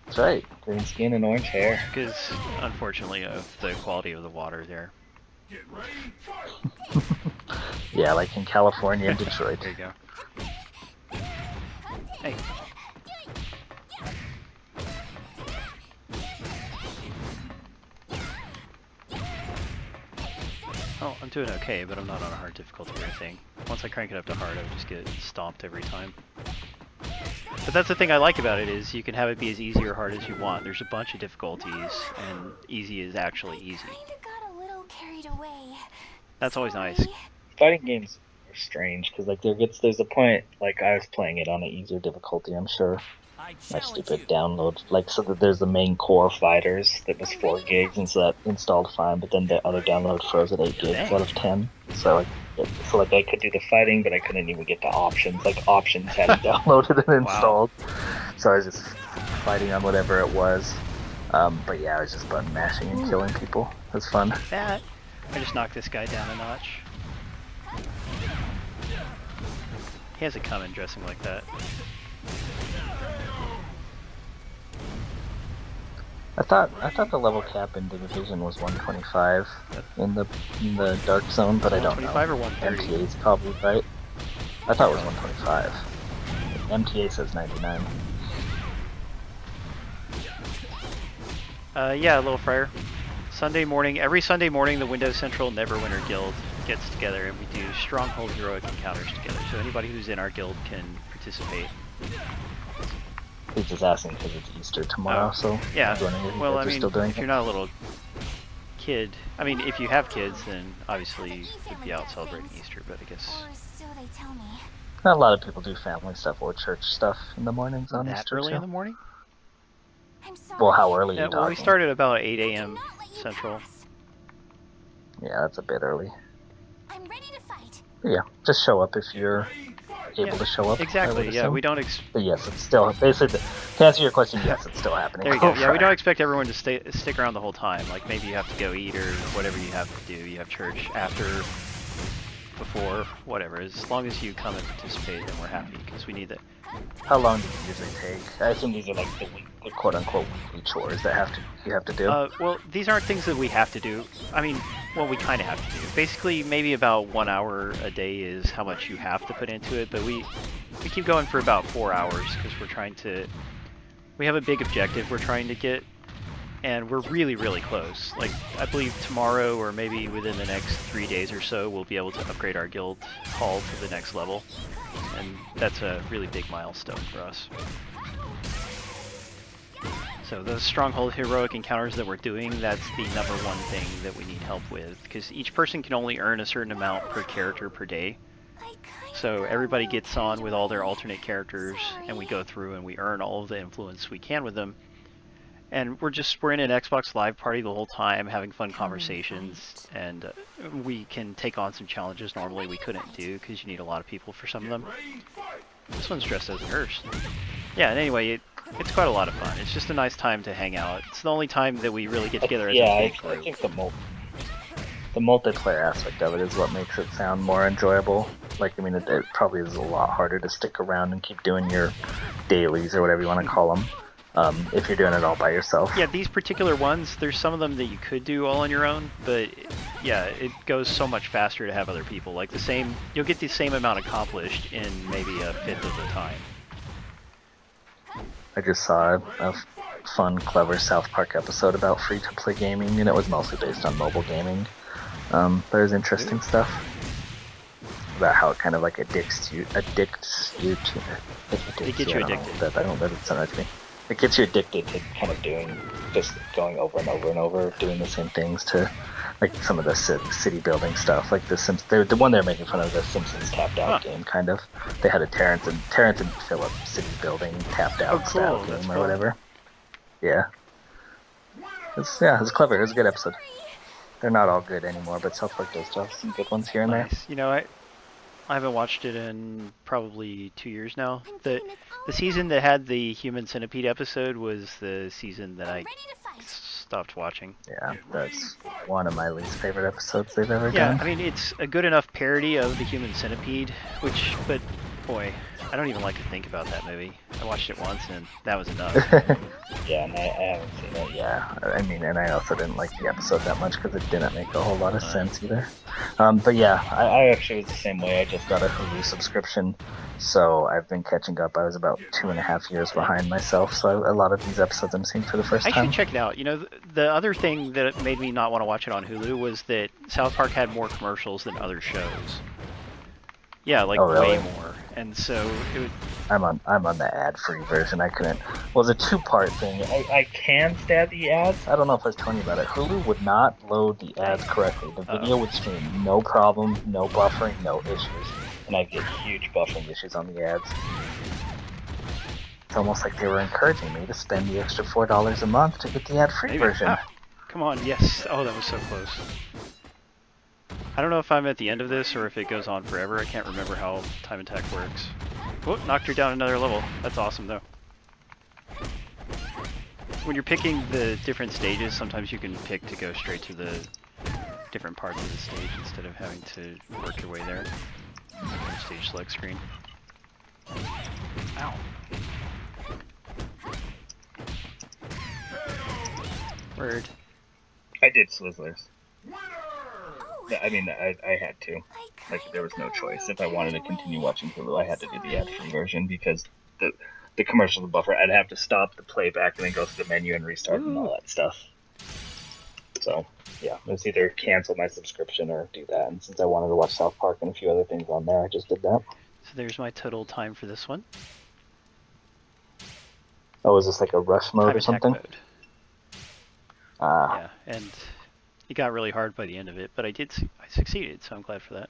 That's right. Green skin and orange hair. Because, unfortunately, of the quality of the water there. Yeah, like in California and Detroit. There you go. Hey. Oh, I'm doing okay, but I'm not on a hard difficulty or anything. Once I crank it up to hard, I would just get stomped every time. But that's the thing I like about it, is you can have it be as easy or hard as you want. There's a bunch of difficulties, and easy is actually easy. Kinda got a little carried away. That's always nice. Sorry. Fighting games are strange because like there's a point, like I was playing it on an easier difficulty, I'm sure. I My challenge stupid you. download, like, so that there's the main core fighters that was 4 gigs, and so that installed fine, but then the other download froze at 8 gigs Dang. out of 10. So like I could do the fighting, but I couldn't even get to options. Like options hadn't downloaded and Wow. installed, so I was just fighting on whatever it was. But yeah, I was just button mashing and killing people. It was fun. That. I just knocked this guy down a notch. He has it coming dressing like that. I thought the level cap in the Division was 125 in the Dark Zone, but I don't know. 125 or 130? MTA is probably right. I thought it was 125. MTA says 99. Yeah, Little Friar. Sunday morning, every Sunday morning, the Windows Central Neverwinter Guild gets together and we do Stronghold Heroic Encounters together. So anybody who's in our guild can participate. He's just asking because it's Easter tomorrow, Oh, so yeah. I was wondering if you Well, guys I are mean, still doing if it. you're not a little kid, I mean, if you have kids, then obviously you would be out celebrating Easter, but I guess Or so they tell me. Not a lot of people do family stuff or church stuff in the mornings on that Easter early too. in the morning? I'm sorry. Well, how early are Yeah, you well, we talking? started about 8 a.m. Cannot let you Central. pass. Yeah, that's a bit early. I'm ready to fight. But yeah, just show up if you're able Yeah, to show up. I Exactly, would yeah, assume. we don't But yes, it's still basically to answer your question. Yes, it's still happening. There you go. Yeah, we don't expect everyone to stick around the whole time. Like maybe you have to go eat or whatever you have to do. You have church after, before, whatever. As long as you come and participate, then we're happy because we need it. How long do you usually take? I assume these are like the quote-unquote weekly chores that you have to do. Well, these aren't things that we have to do. I mean, well, we kind of have to do. Basically, maybe about 1 hour a day is how much you have to put into it. But we keep going for about 4 hours because we're trying to. We have a big objective we're trying to get. And we're really, really close. Like, I believe tomorrow or maybe within the next 3 days or so, we'll be able to upgrade our guild hall to the next level. And that's a really big milestone for us. So those Stronghold Heroic Encounters that we're doing, that's the number one thing that we need help with. Because each person can only earn a certain amount per character per day. I kinda So got a everybody little gets on carried with all their away. alternate characters, and we go through and we earn all of the influence we can with them. And we're in an Xbox Live party the whole time, having fun Come and conversations, fight. and we can take on some challenges normally we couldn't do because you need a lot of people for some of them. This one's dressed as a nurse. Yeah, and anyway, it's quite a lot of fun. It's just a nice time to hang out. It's the only time that we really get together as Yeah, a big I group. think the multiplayer aspect of it is what makes it sound more enjoyable. Like, I mean, it probably is a lot harder to stick around and keep doing your dailies or whatever you want to call them, if you're doing it all by yourself. Yeah, these particular ones, there's some of them that you could do all on your own, but yeah, it goes so much faster to have other people. Like you'll get the same amount accomplished in maybe a fifth of the time. I just saw a fun, clever South Park episode about free-to-play gaming, and it was mostly based on mobile gaming. There's interesting stuff about how it kind of like addicts you to. It gets you addicted. I don't let it sound right to me. It gets you addicted to kind of just going over and over and over, doing the same things to, like some of the city building stuff, like the one they're making fun of, the Simpsons tapped out game, kind of. They had a Terrence and Phillip city building tapped out style That's game or fun. whatever. Yeah. It's clever. It was a good episode. They're not all good anymore, but South Park does have some good ones here and there. Nice. You know, I haven't watched it in probably 2 years now. The season that had the Human Centipede episode was the season that I Ready to fight. stopped watching. Yeah, that's one of my least favorite episodes they've ever Yeah, done. I mean, it's a good enough parody of the Human Centipede, but boy, I don't even like to think about that movie. I watched it once and that was enough. Yeah, and I haven't seen it. Yeah, I mean, and I also didn't like the episode that much because it didn't make a whole lot of sense either. But yeah, I actually was the same way. I just got a Hulu subscription, so I've been catching up. I was about 2.5 years behind myself, so a lot of these episodes I'm seeing for the first I time. should check it out. You know, the other thing that made me not want to watch it on Hulu was that South Park had more commercials than other shows. Yeah, like Oh, really? way more. And so it would... I'm on the ad-free version. I couldn't. Well, it's a two-part thing. I can stab the ads. I don't know if I was telling you about it. Hulu would not load the ads correctly. The video would stream no problem, no buffering, no issues, and I'd get huge buffering issues on the ads. It's almost like they were encouraging me to spend the extra $4 a month to get the ad-free version. Ah, come on, yes. Oh, that was so close. I don't know if I'm at the end of this or if it goes on forever. I can't remember how time attack works. Whoop, knocked her down another level. That's awesome, though. When you're picking the different stages, sometimes you can pick to go straight to the different parts of the stage instead of having to work your way there. Stage select screen. Ow. Word. I did Swizzlers. Oh, I mean, I had to. I Like, there was no kinda got a choice. little If I wanted to carried continue away. watching Hulu, I had to do the ad-free Sorry. version because the commercial buffer, I'd have to stop the playback and then go through the menu and restart and all that stuff. So, yeah, it was either cancel my subscription or do that. And since I wanted to watch South Park and a few other things on there, I just did that. So there's my total time for this one. Oh, is this like a rush mode Time or attack something? mode. Ah, Yeah, and it got really hard by the end of it, but I succeeded, so I'm glad for that.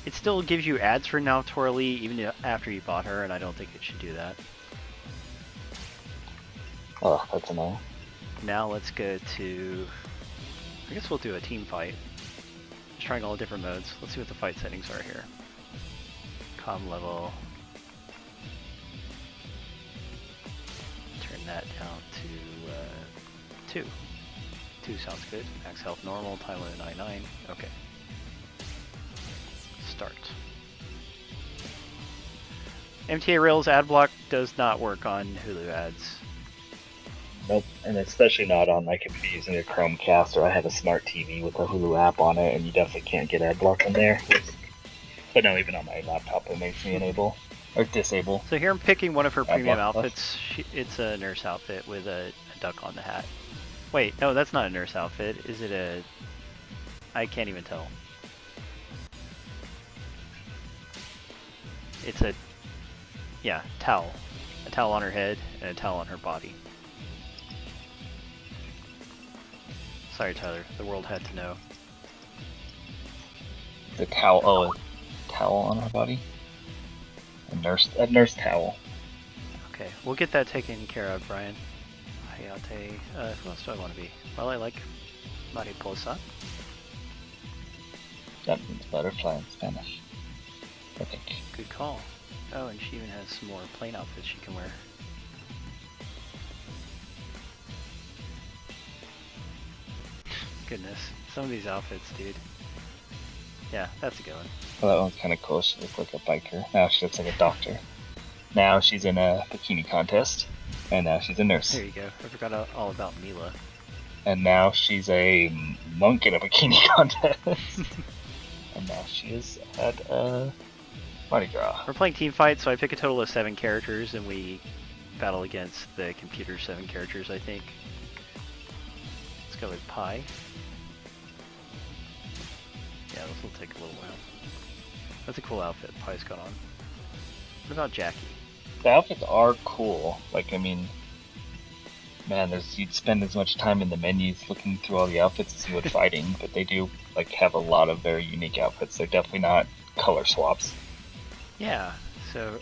It still gives you ads for Naotora even after you bought her, and I don't think it should do that. oh, that's annoying. Now let's go to... I guess we'll do a team fight. Just trying all the different modes. Let's see what the fight settings are here. Comm level. Turn that down to 2. 2 sounds good. Max health normal, time limit 99. Okay. Start. MTA Rails ad block does not work on Hulu ads. Nope, and especially not on, like, if you're using a Chromecast or I have a smart TV with a Hulu app on it, and you definitely can't get ad block on there. But no, even on my laptop, it makes me enable or disable. So here I'm picking one of her Ad premium block stuff. outfits. It's a nurse outfit with a duck on the hat. Wait, no, that's not a nurse outfit. Is it a... I can't even tell. It's a... yeah, towel. A towel on her head and a towel on her body. Sorry, Tyler. The world had to know. The towel, oh, a towel on her body? A nurse towel. Okay. Okay, we'll get that taken care of, Brian. Hayate. Who else do I want to be? Well, I like Mariposa. That means butterfly in Spanish. I think. Good call. Oh, and she even has some more plain outfits she can wear. Goodness, some of these outfits, dude. Yeah, that's a good one. Well, that one's kind of cool. She looks like a biker. Now she looks like a doctor. Now she's in a bikini contest. And now she's a nurse. There you go. I forgot all about Mila. And now she's a monk in a bikini contest. And now she is at Mardi Gras. We're playing team fight, so I pick a total of 7 characters, and we battle against the computer's 7 characters, I think. Let's go with Pi. Yeah, this will take a little while. That's a cool outfit Pi's got on. What about Jackie? The outfits are cool. Like, I mean, man, you'd spend as much time in the menus looking through all the outfits as you would fighting, but they do like have a lot of very unique outfits. They're definitely not color swaps. Yeah, so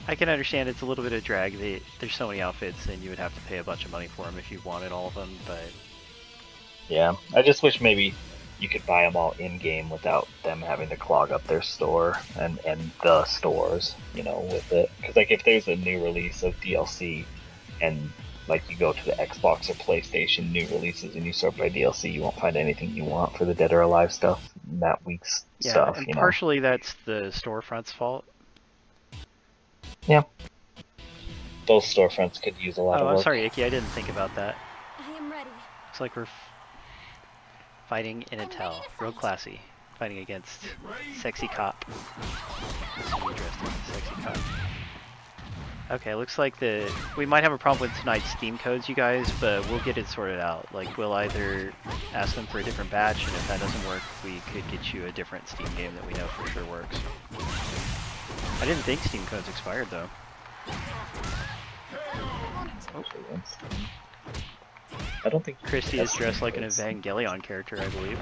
I can understand it's a little bit of drag. There's so many outfits, and you would have to pay a bunch of money for them if you wanted all of them, but... Yeah, I just wish maybe you could buy them all in-game without them having to clog up their store and the stores, you know, with it. Because, like, if there's a new release of DLC and, like, you go to the Xbox or PlayStation new releases and you sort by DLC, you won't find anything you want for the Dead or Alive stuff, that week's stuff, and you know. partially that's the storefront's fault. Yeah. Those storefronts could use a lot of Oh, I'm work. sorry, Icky, I didn't think about that. I am ready. Looks like we're fighting in a towel. Real classy. Fighting against Sexy Cop. Somebody dressed as a Sexy Cop. Okay, looks like we might have a problem with tonight's Steam codes, you guys, but we'll get it sorted out. Like, we'll either ask them for a different batch, and if that doesn't work, we could get you a different Steam game that we know for sure works. I didn't think Steam codes expired, though. Oh. I don't think Christy is dressed like an Evangelion character, I believe.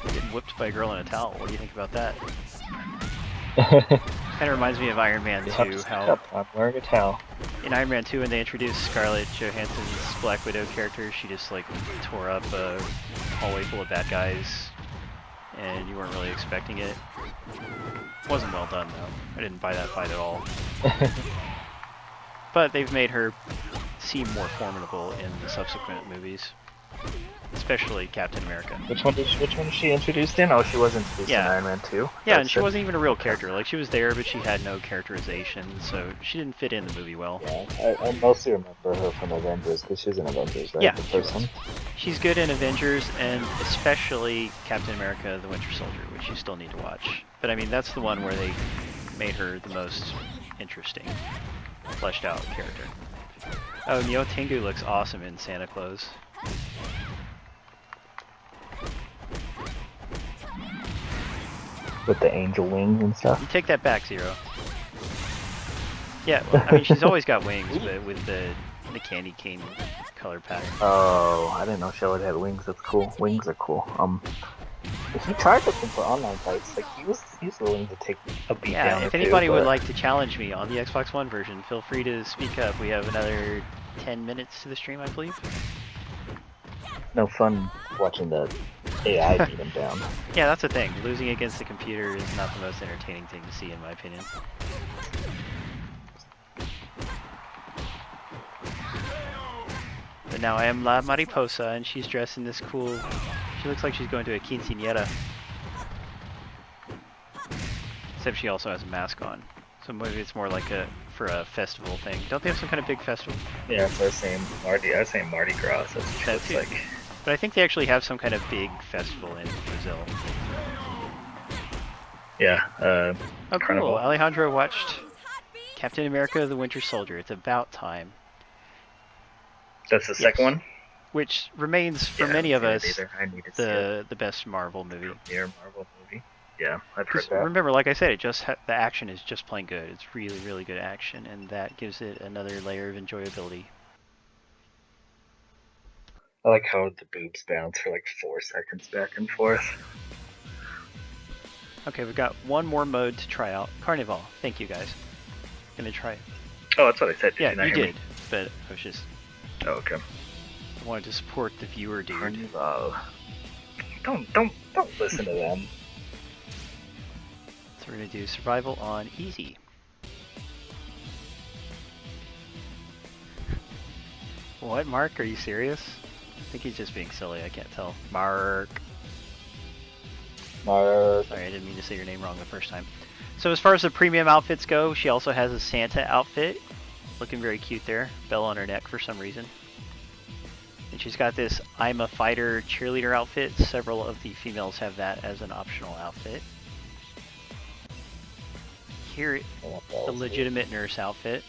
Getting whipped by a girl in a towel. What do you think about that? Kind of reminds me of Iron Man 2, how I'm wearing a towel. in Iron Man 2 when they introduced Scarlett Johansson's Black Widow character, she just like tore up a hallway full of bad guys, and you weren't really expecting it. Wasn't well done though. I didn't buy that fight at all. But they've made her seem more formidable in the subsequent movies, especially Captain America. Which one is she introduced in? Oh, she was introduced in Iron Man 2. Yeah, and she wasn't even a real character. Like, she was there, but she had no characterization, so she didn't fit in the movie well. Yeah, I mostly remember her from Avengers, because she's in Avengers, right? Yeah, the first one. She's good in Avengers, and especially Captain America: The Winter Soldier, which you still need to watch. But I mean, that's the one where they made her the most interesting, fleshed out character. Oh, Neo Tengu looks awesome in Santa Claus. With the angel wings and stuff. You take that back, Zero. Yeah, well, I mean, she's always got wings, but with the candy cane color pattern. Oh, I didn't know Shellwood had wings. That's cool. Wings are cool. He tried looking for online fights. Like he's willing to take a beat down. Yeah, if anybody would like to challenge me on the Xbox One version, feel free to speak up. We have another 10 minutes to the stream, I believe. No fun watching the AI beat him down. Yeah, that's the thing. Losing against the computer is not the most entertaining thing to see, in my opinion. But now I am La Mariposa, and she's dressed in this cool... She looks like she's going to a quinceañera. Except she also has a mask on. So maybe it's more like for a festival thing. Don't they have some kind of big festival? Yeah, so I was saying Mardi Gras. That's what it looks like. But I think they actually have some kind of big festival in Brazil. Yeah, oh, Carnival. cool. Alejandro watched Captain America: The Winter Soldier. It's about time. That's the second one? Which remains, for many of us, I need to see the best Marvel movie. Premier Marvel movie. Yeah, I've heard that. Remember, like I said, it just the action is just plain good. It's really, really good action, and that gives it another layer of enjoyability. I like how the boobs bounce for like 4 seconds back and forth. Okay, we've got one more mode to try out. Carnival. Thank you guys. Gonna try it. Oh, that's what I said. Did Yeah, you not you hear did, Me? but I was just Oh, okay. I wanted to support the viewer, dude. Carnival. Don't listen to them. So we're gonna do survival on easy. What, Mark? Are you serious? I think he's just being silly. I can't tell. Mark. Mark. Sorry, I didn't mean to say your name wrong the first time. So as far as the premium outfits go, she also has a Santa outfit. Looking very cute there. Bell on her neck for some reason. And she's got this I'm a Fighter cheerleader outfit. Several of the females have that as an optional outfit. Here, the legitimate nurse outfit.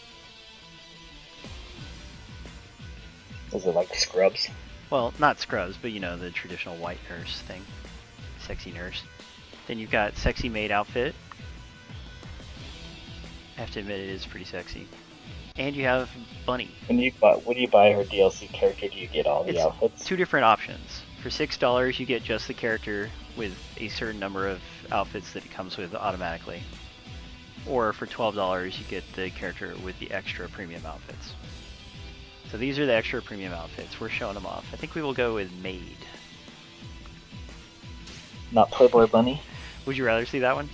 Is it like Scrubs? Well, not scrubs, but you know, the traditional white nurse thing. Sexy nurse. Then you've got sexy maid outfit. I have to admit it is pretty sexy. And you have Bunny. When you buy her DLC character, do you get all the outfits? Two different options. For $6 you get just the character with a certain number of outfits that it comes with automatically. Or for $12 you get the character with the extra premium outfits. So these are the extra premium outfits. We're showing them off. I think we will go with Maid. Not Playboy Bunny? Would you rather see that one?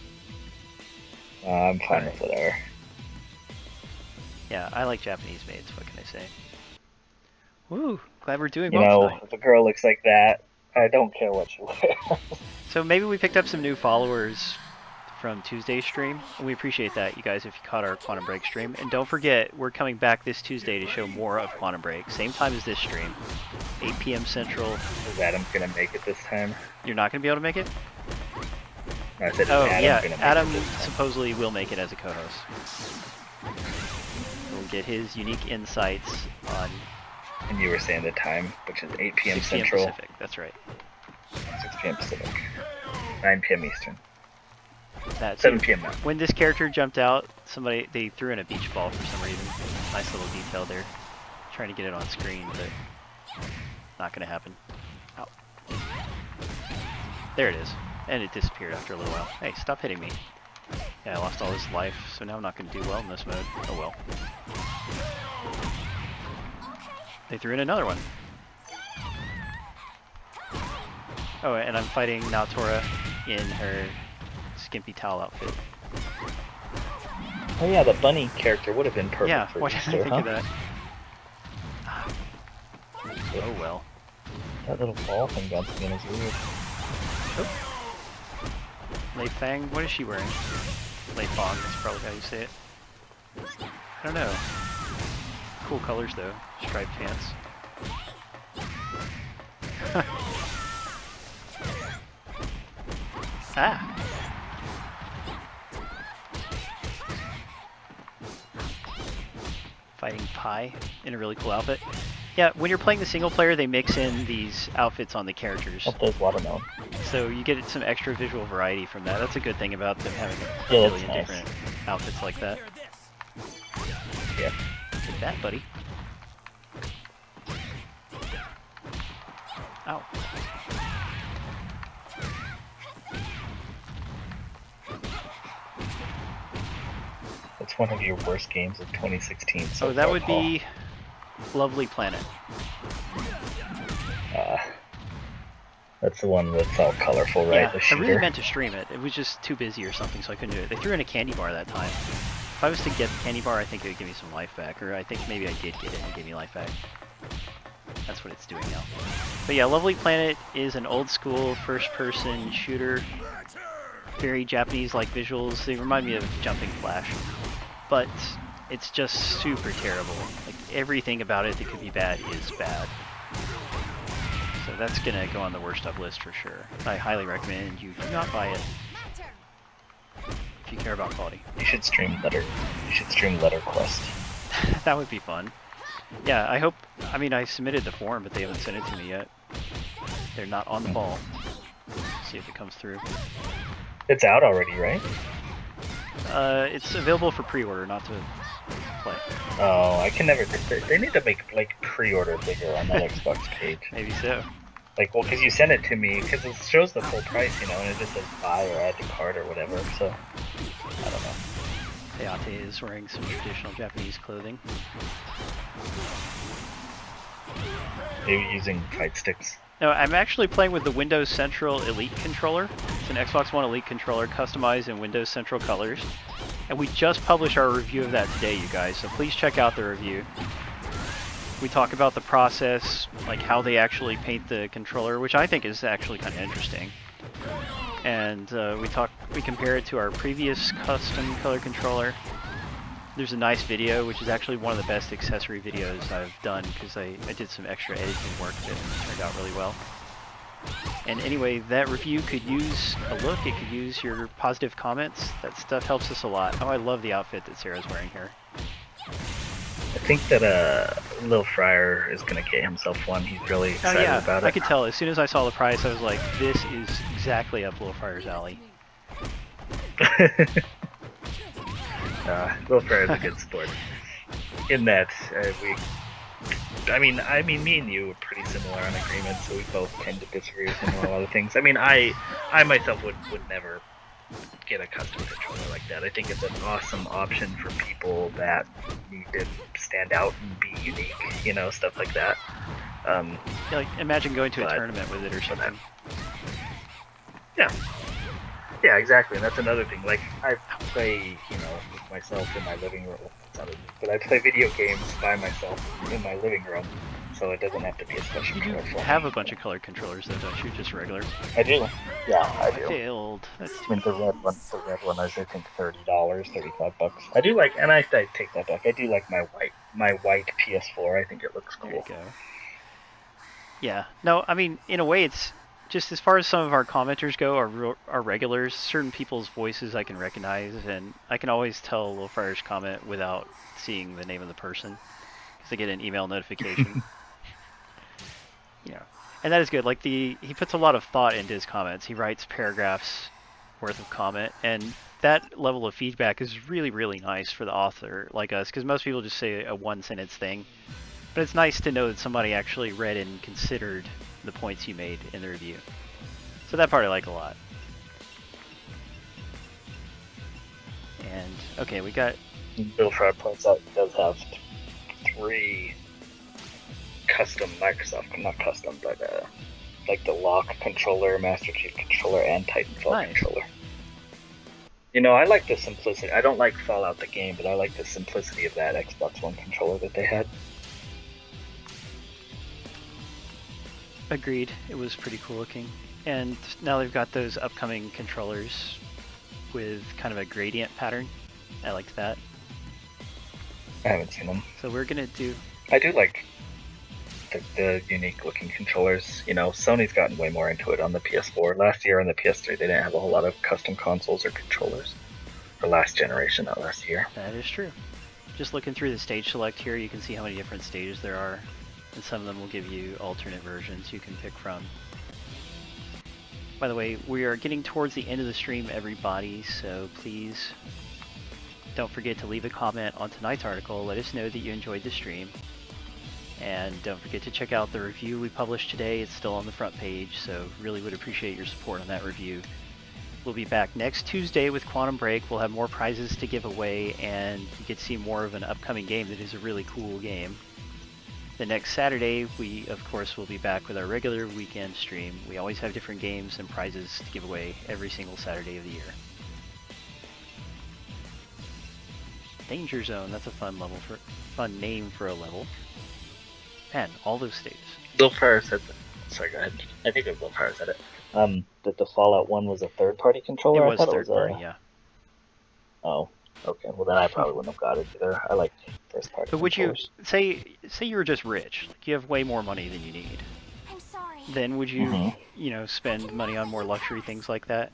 I'm fine with whatever. Yeah, I like Japanese maids. What can I say? Woo! Glad we're doing You well know, tonight. if a girl looks like that, I don't care what she wears. So maybe we picked up some new followers from Tuesday's stream, and we appreciate that, you guys, if you caught our Quantum Break stream. And don't forget, we're coming back this Tuesday to show more of Quantum Break. Same time as this stream, 8 p.m. Central. Is Adam gonna make it this time? You're not going to be able to make it? No, I said, is Oh, Adam yeah, gonna make Adam it this time? supposedly will make it as a co-host. We'll get his unique insights on And you were saying the time, which is 8 p.m. 6 p.m. Central, Pacific. That's right. 6 p.m. Pacific, 9 p.m. Eastern, That's 7 p.m. Mountain. When this character jumped out, they threw in a beach ball for some reason. Nice little detail there. Trying to get it on screen, but not gonna happen. Ow. There it is. And it disappeared after a little while. Hey, stop hitting me. Yeah, I lost all this life, so now I'm not gonna do well in this mode. Oh well. They threw in another one. Oh, and I'm fighting Naotora in her skimpy towel outfit. Oh yeah, the bunny character would have been perfect Yeah, for why didn't I Easter, think of huh? that? Oh well. That little ball thing bouncing in is weird. Oh. Lei Fang, what is she wearing? Lei Fong, that's probably how you say it. I don't know. Cool colors though, striped pants. Ah! Fighting Pi in a really cool outfit. Yeah, when you're playing the single player, they mix in these outfits on the characters. Oh, there's watermelon. So you get some extra visual variety from that. That's a good thing about them having a Yeah, that's billion nice. different outfits like that. Yeah. Take that, buddy. Ow. It's one of your worst games of 2016 so Oh, that far, would Paul. be Lovely Planet. That's the one that's all colorful, right? Yeah, The I shooter. really meant to stream it. It was just too busy or something, so I couldn't do it. They threw in a candy bar that time. If I was to get the candy bar, I think it would give me some life back. Or I think maybe I did get it and it gave me life back. That's what it's doing now. But yeah, Lovely Planet is an old school first-person shooter. Very Japanese-like visuals. They remind me of Jumping Flash. But it's just super terrible. Like, everything about it that could be bad is bad. So that's gonna go on the worst of list for sure. I highly recommend you do not buy it if you care about quality. You should stream Letter. You should stream Letter Quest. That would be fun. Yeah, I hope. I mean, I submitted the form, but they haven't sent it to me yet. They're not on the ball. See if it comes through. It's out already, right? It's available for pre-order, not to play. Oh, I can never. They need to make like pre-order bigger on that Xbox page. Maybe so. Like, well, because you sent it to me, because it shows the full price, you know, and it just says buy or add to cart or whatever, so, I don't know. Hayate is wearing some traditional Japanese clothing. Maybe using fight sticks. No, I'm actually playing with the Windows Central Elite controller. It's an Xbox One Elite controller customized in Windows Central colors. And we just published our review of that today, you guys, so please check out the review. We talk about the process, like how they actually paint the controller, which I think is actually kind of interesting. And we compare it to our previous custom color controller. There's a nice video, which is actually one of the best accessory videos I've done because I did some extra editing work that turned out really well. And anyway, that review could use a look, it could use your positive comments. That stuff helps us a lot. Oh, I love the outfit that Sarah's wearing here. I think that Lil Fryer is going to get himself one. He's really excited about it. I could tell. As soon as I saw the price, I was like, this is exactly up Lil Fryer's alley. Lil Fryer is a good sport. In that, me and you are pretty similar on agreements, so we both tend to disagree with him on a lot of things. I mean, I myself would never get a custom controller like that. I think it's an awesome option for people that need to stand out and be unique, you know, stuff like that. Yeah, like, imagine going to a tournament with it or something. Yeah, exactly, and that's another thing. Like, I play, you know, with myself in my living room, but I play video games by myself in my living room, so it doesn't have to be a special You do controller for me. have a bunch of colored controllers though, don't you? Just regular? I do. Yeah, I do. Failed. That's I mean, the red one is, I think, $30, $35. I do like, and I take that back. I do like my white PS4. I think it looks cool. There you go. Yeah. No, I mean, in a way, it's just as far as some of our commenters go, our regulars, certain people's voices I can recognize, and I can always tell Lil Fryer's comment without seeing the name of the person, because I get an email notification. Yeah. And that is good. Like, he puts a lot of thought into his comments. He writes paragraphs worth of comment, and that level of feedback is really, really nice for the author like us, because most people just say a one-sentence thing. But it's nice to know that somebody actually read and considered the points you made in the review. So that part I like a lot. And, okay, we got... Bill Fry points out he does have 3 custom Microsoft, not custom, but like the Lock controller, Master Chief controller, and Titanfall controller. You know, I like the simplicity. I don't like Fallout the game, but I like the simplicity of that Xbox One controller that they had. Agreed. It was pretty cool looking. And now they've got those upcoming controllers with kind of a gradient pattern. I liked that. I haven't seen them. So we're gonna do... I do like the unique looking controllers. You know, Sony's gotten way more into it on the PS4. Last year on the PS3 they didn't have a whole lot of custom consoles or controllers. Or last generation, not last year. That is true. Just looking through the stage select here, you can see how many different stages there are. And some of them will give you alternate versions you can pick from. By the way, we are getting towards the end of the stream, everybody, so please don't forget to leave a comment on tonight's article. Let us know that you enjoyed the stream. And don't forget to check out the review we published today. It's still on the front page, so really would appreciate your support on that review. We'll be back next Tuesday with Quantum Break. We'll have more prizes to give away, and you get to see more of an upcoming game that is a really cool game. The next Saturday, we, of course, will be back with our regular weekend stream. We always have different games and prizes to give away every single Saturday of the year. Danger Zone, that's a fun name for a level. Man, all those stages. Bill Fryer said that. Sorry, go ahead. I think it was Bill Fryer said it. That the Fallout 1 was a third-party controller? It was third-party, yeah. Oh, okay. Well, then I probably wouldn't have got it either. I like first-party But would you, controllers. say you were just rich, like you have way more money than you need. I'm sorry. Then would you, you know, spend money on more luxury things like that?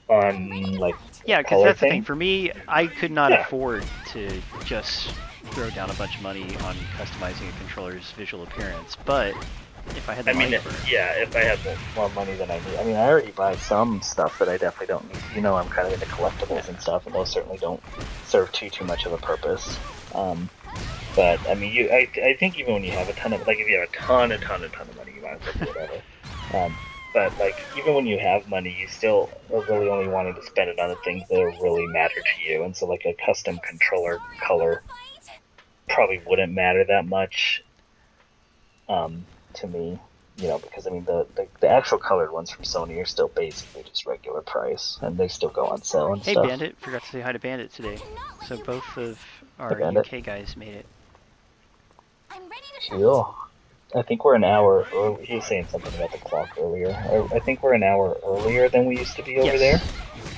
On, like, Yeah, because that's the thing. For me, I could not afford to just throw down a bunch of money on customizing a controller's visual appearance, but if I had the money for it. Yeah, if I had more money than I need. I mean, I already buy some stuff that I definitely don't need. You know, I'm kind of into collectibles and stuff, and those certainly don't serve too much of a purpose. But I mean, I think even when you have a ton of, like, if you have a ton of money, you might as well do whatever. But like, even when you have money, you still are really only wanting to spend it on the things that really matter to you. And so, like, a custom controller color probably wouldn't matter that much, to me. You know, because I mean, the actual colored ones from Sony are still basically just regular price, and they still go on sale and Hey, stuff. Bandit. Forgot to say hi to Bandit today. So both of our Bandit. UK guys made it. I'm ready to Cool. I think we're an hour early. He was saying something about the clock earlier. I think we're an hour earlier than we used to be over Yes. there.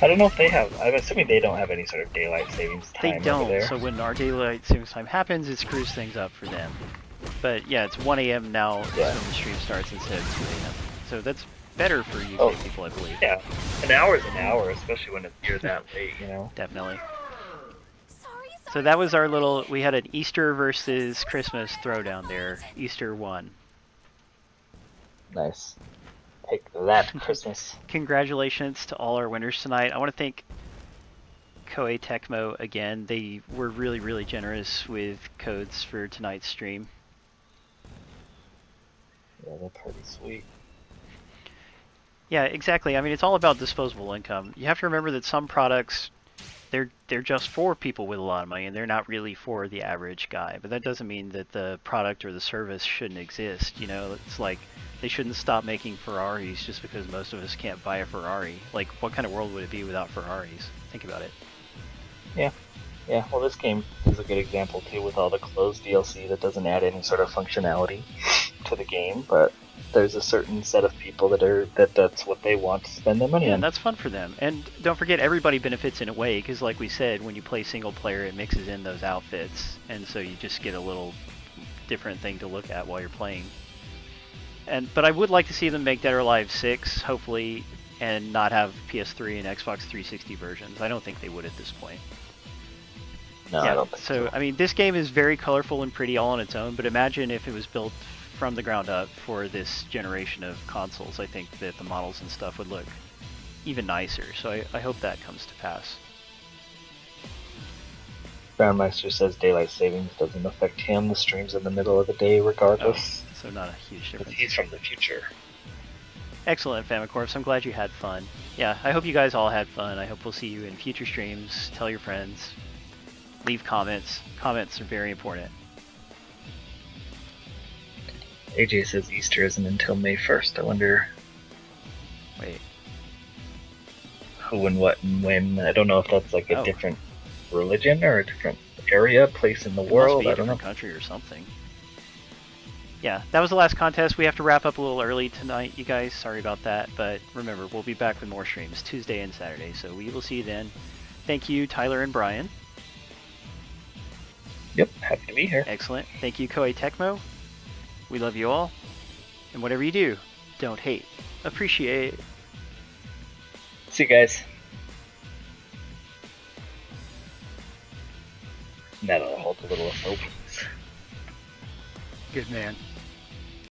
I don't know if they have. I'm assuming they don't have any sort of daylight savings They time over don't, there. so when our daylight savings time happens, it screws things up for them. But yeah, it's 1 a.m. now Yeah. when the stream starts instead of 2 a.m. So that's better for UK Oh. people, I believe. Yeah, an hour is an hour, especially when you're that late. You know. Definitely. Sorry, So that was our little, we had an Easter versus Christmas throwdown there. Easter won. Nice. Take that, Christmas. Congratulations to all our winners tonight. I want to thank Koei Tecmo again. They were really, really generous with codes for tonight's stream. Yeah, they're pretty sweet. Yeah, exactly. I mean, it's all about disposable income. You have to remember that some products, they're just for people with a lot of money, and they're not really for the average guy. But that doesn't mean that the product or the service shouldn't exist. You know, it's like they shouldn't stop making Ferraris just because most of us can't buy a Ferrari. Like, what kind of world would it be without Ferraris? Think about it. Yeah. Yeah, well, this game is a good example too, with all the closed DLC that doesn't add any sort of functionality to the game, but there's a certain set of people that's what they want to spend their money Yeah, on. that's fun for them. And don't forget, everybody benefits in a way, because like we said, when you play single player, it mixes in those outfits, and so you just get a little different thing to look at while you're playing. But I would like to see them make Dead or Alive 6, hopefully, and not have PS3 and Xbox 360 versions. I don't think they would at this point. No, Yeah, I don't think so, I mean, this game is very colorful and pretty all on its own, but imagine if it was built from the ground up for this generation of consoles. I think that the models and stuff would look even nicer, so I hope that comes to pass. Groundmeister says daylight savings doesn't affect him. The stream's in the middle of the day regardless. So not a huge difference. He's from the future. Excellent, Famicorps. I'm glad you had fun. Yeah, I hope you guys all had fun. I hope we'll see you in future streams. Tell your friends. Leave comments. Comments are very important. AJ says Easter isn't until May 1st. I wonder Wait. who and what and when. I don't know if that's like a Oh. different religion or a different area, place in the It world. must be a I don't know. different country or something. Yeah, that was the last contest. We have to wrap up a little early tonight, you guys. Sorry about that. But remember, we'll be back with more streams Tuesday and Saturday. So we will see you then. Thank you, Tyler and Brian. Yep, happy to be here. Excellent. Thank you, Koei Tecmo. We love you all. And whatever you do, don't hate. Appreciate. See you guys. That'll hold a little of hope. Good man.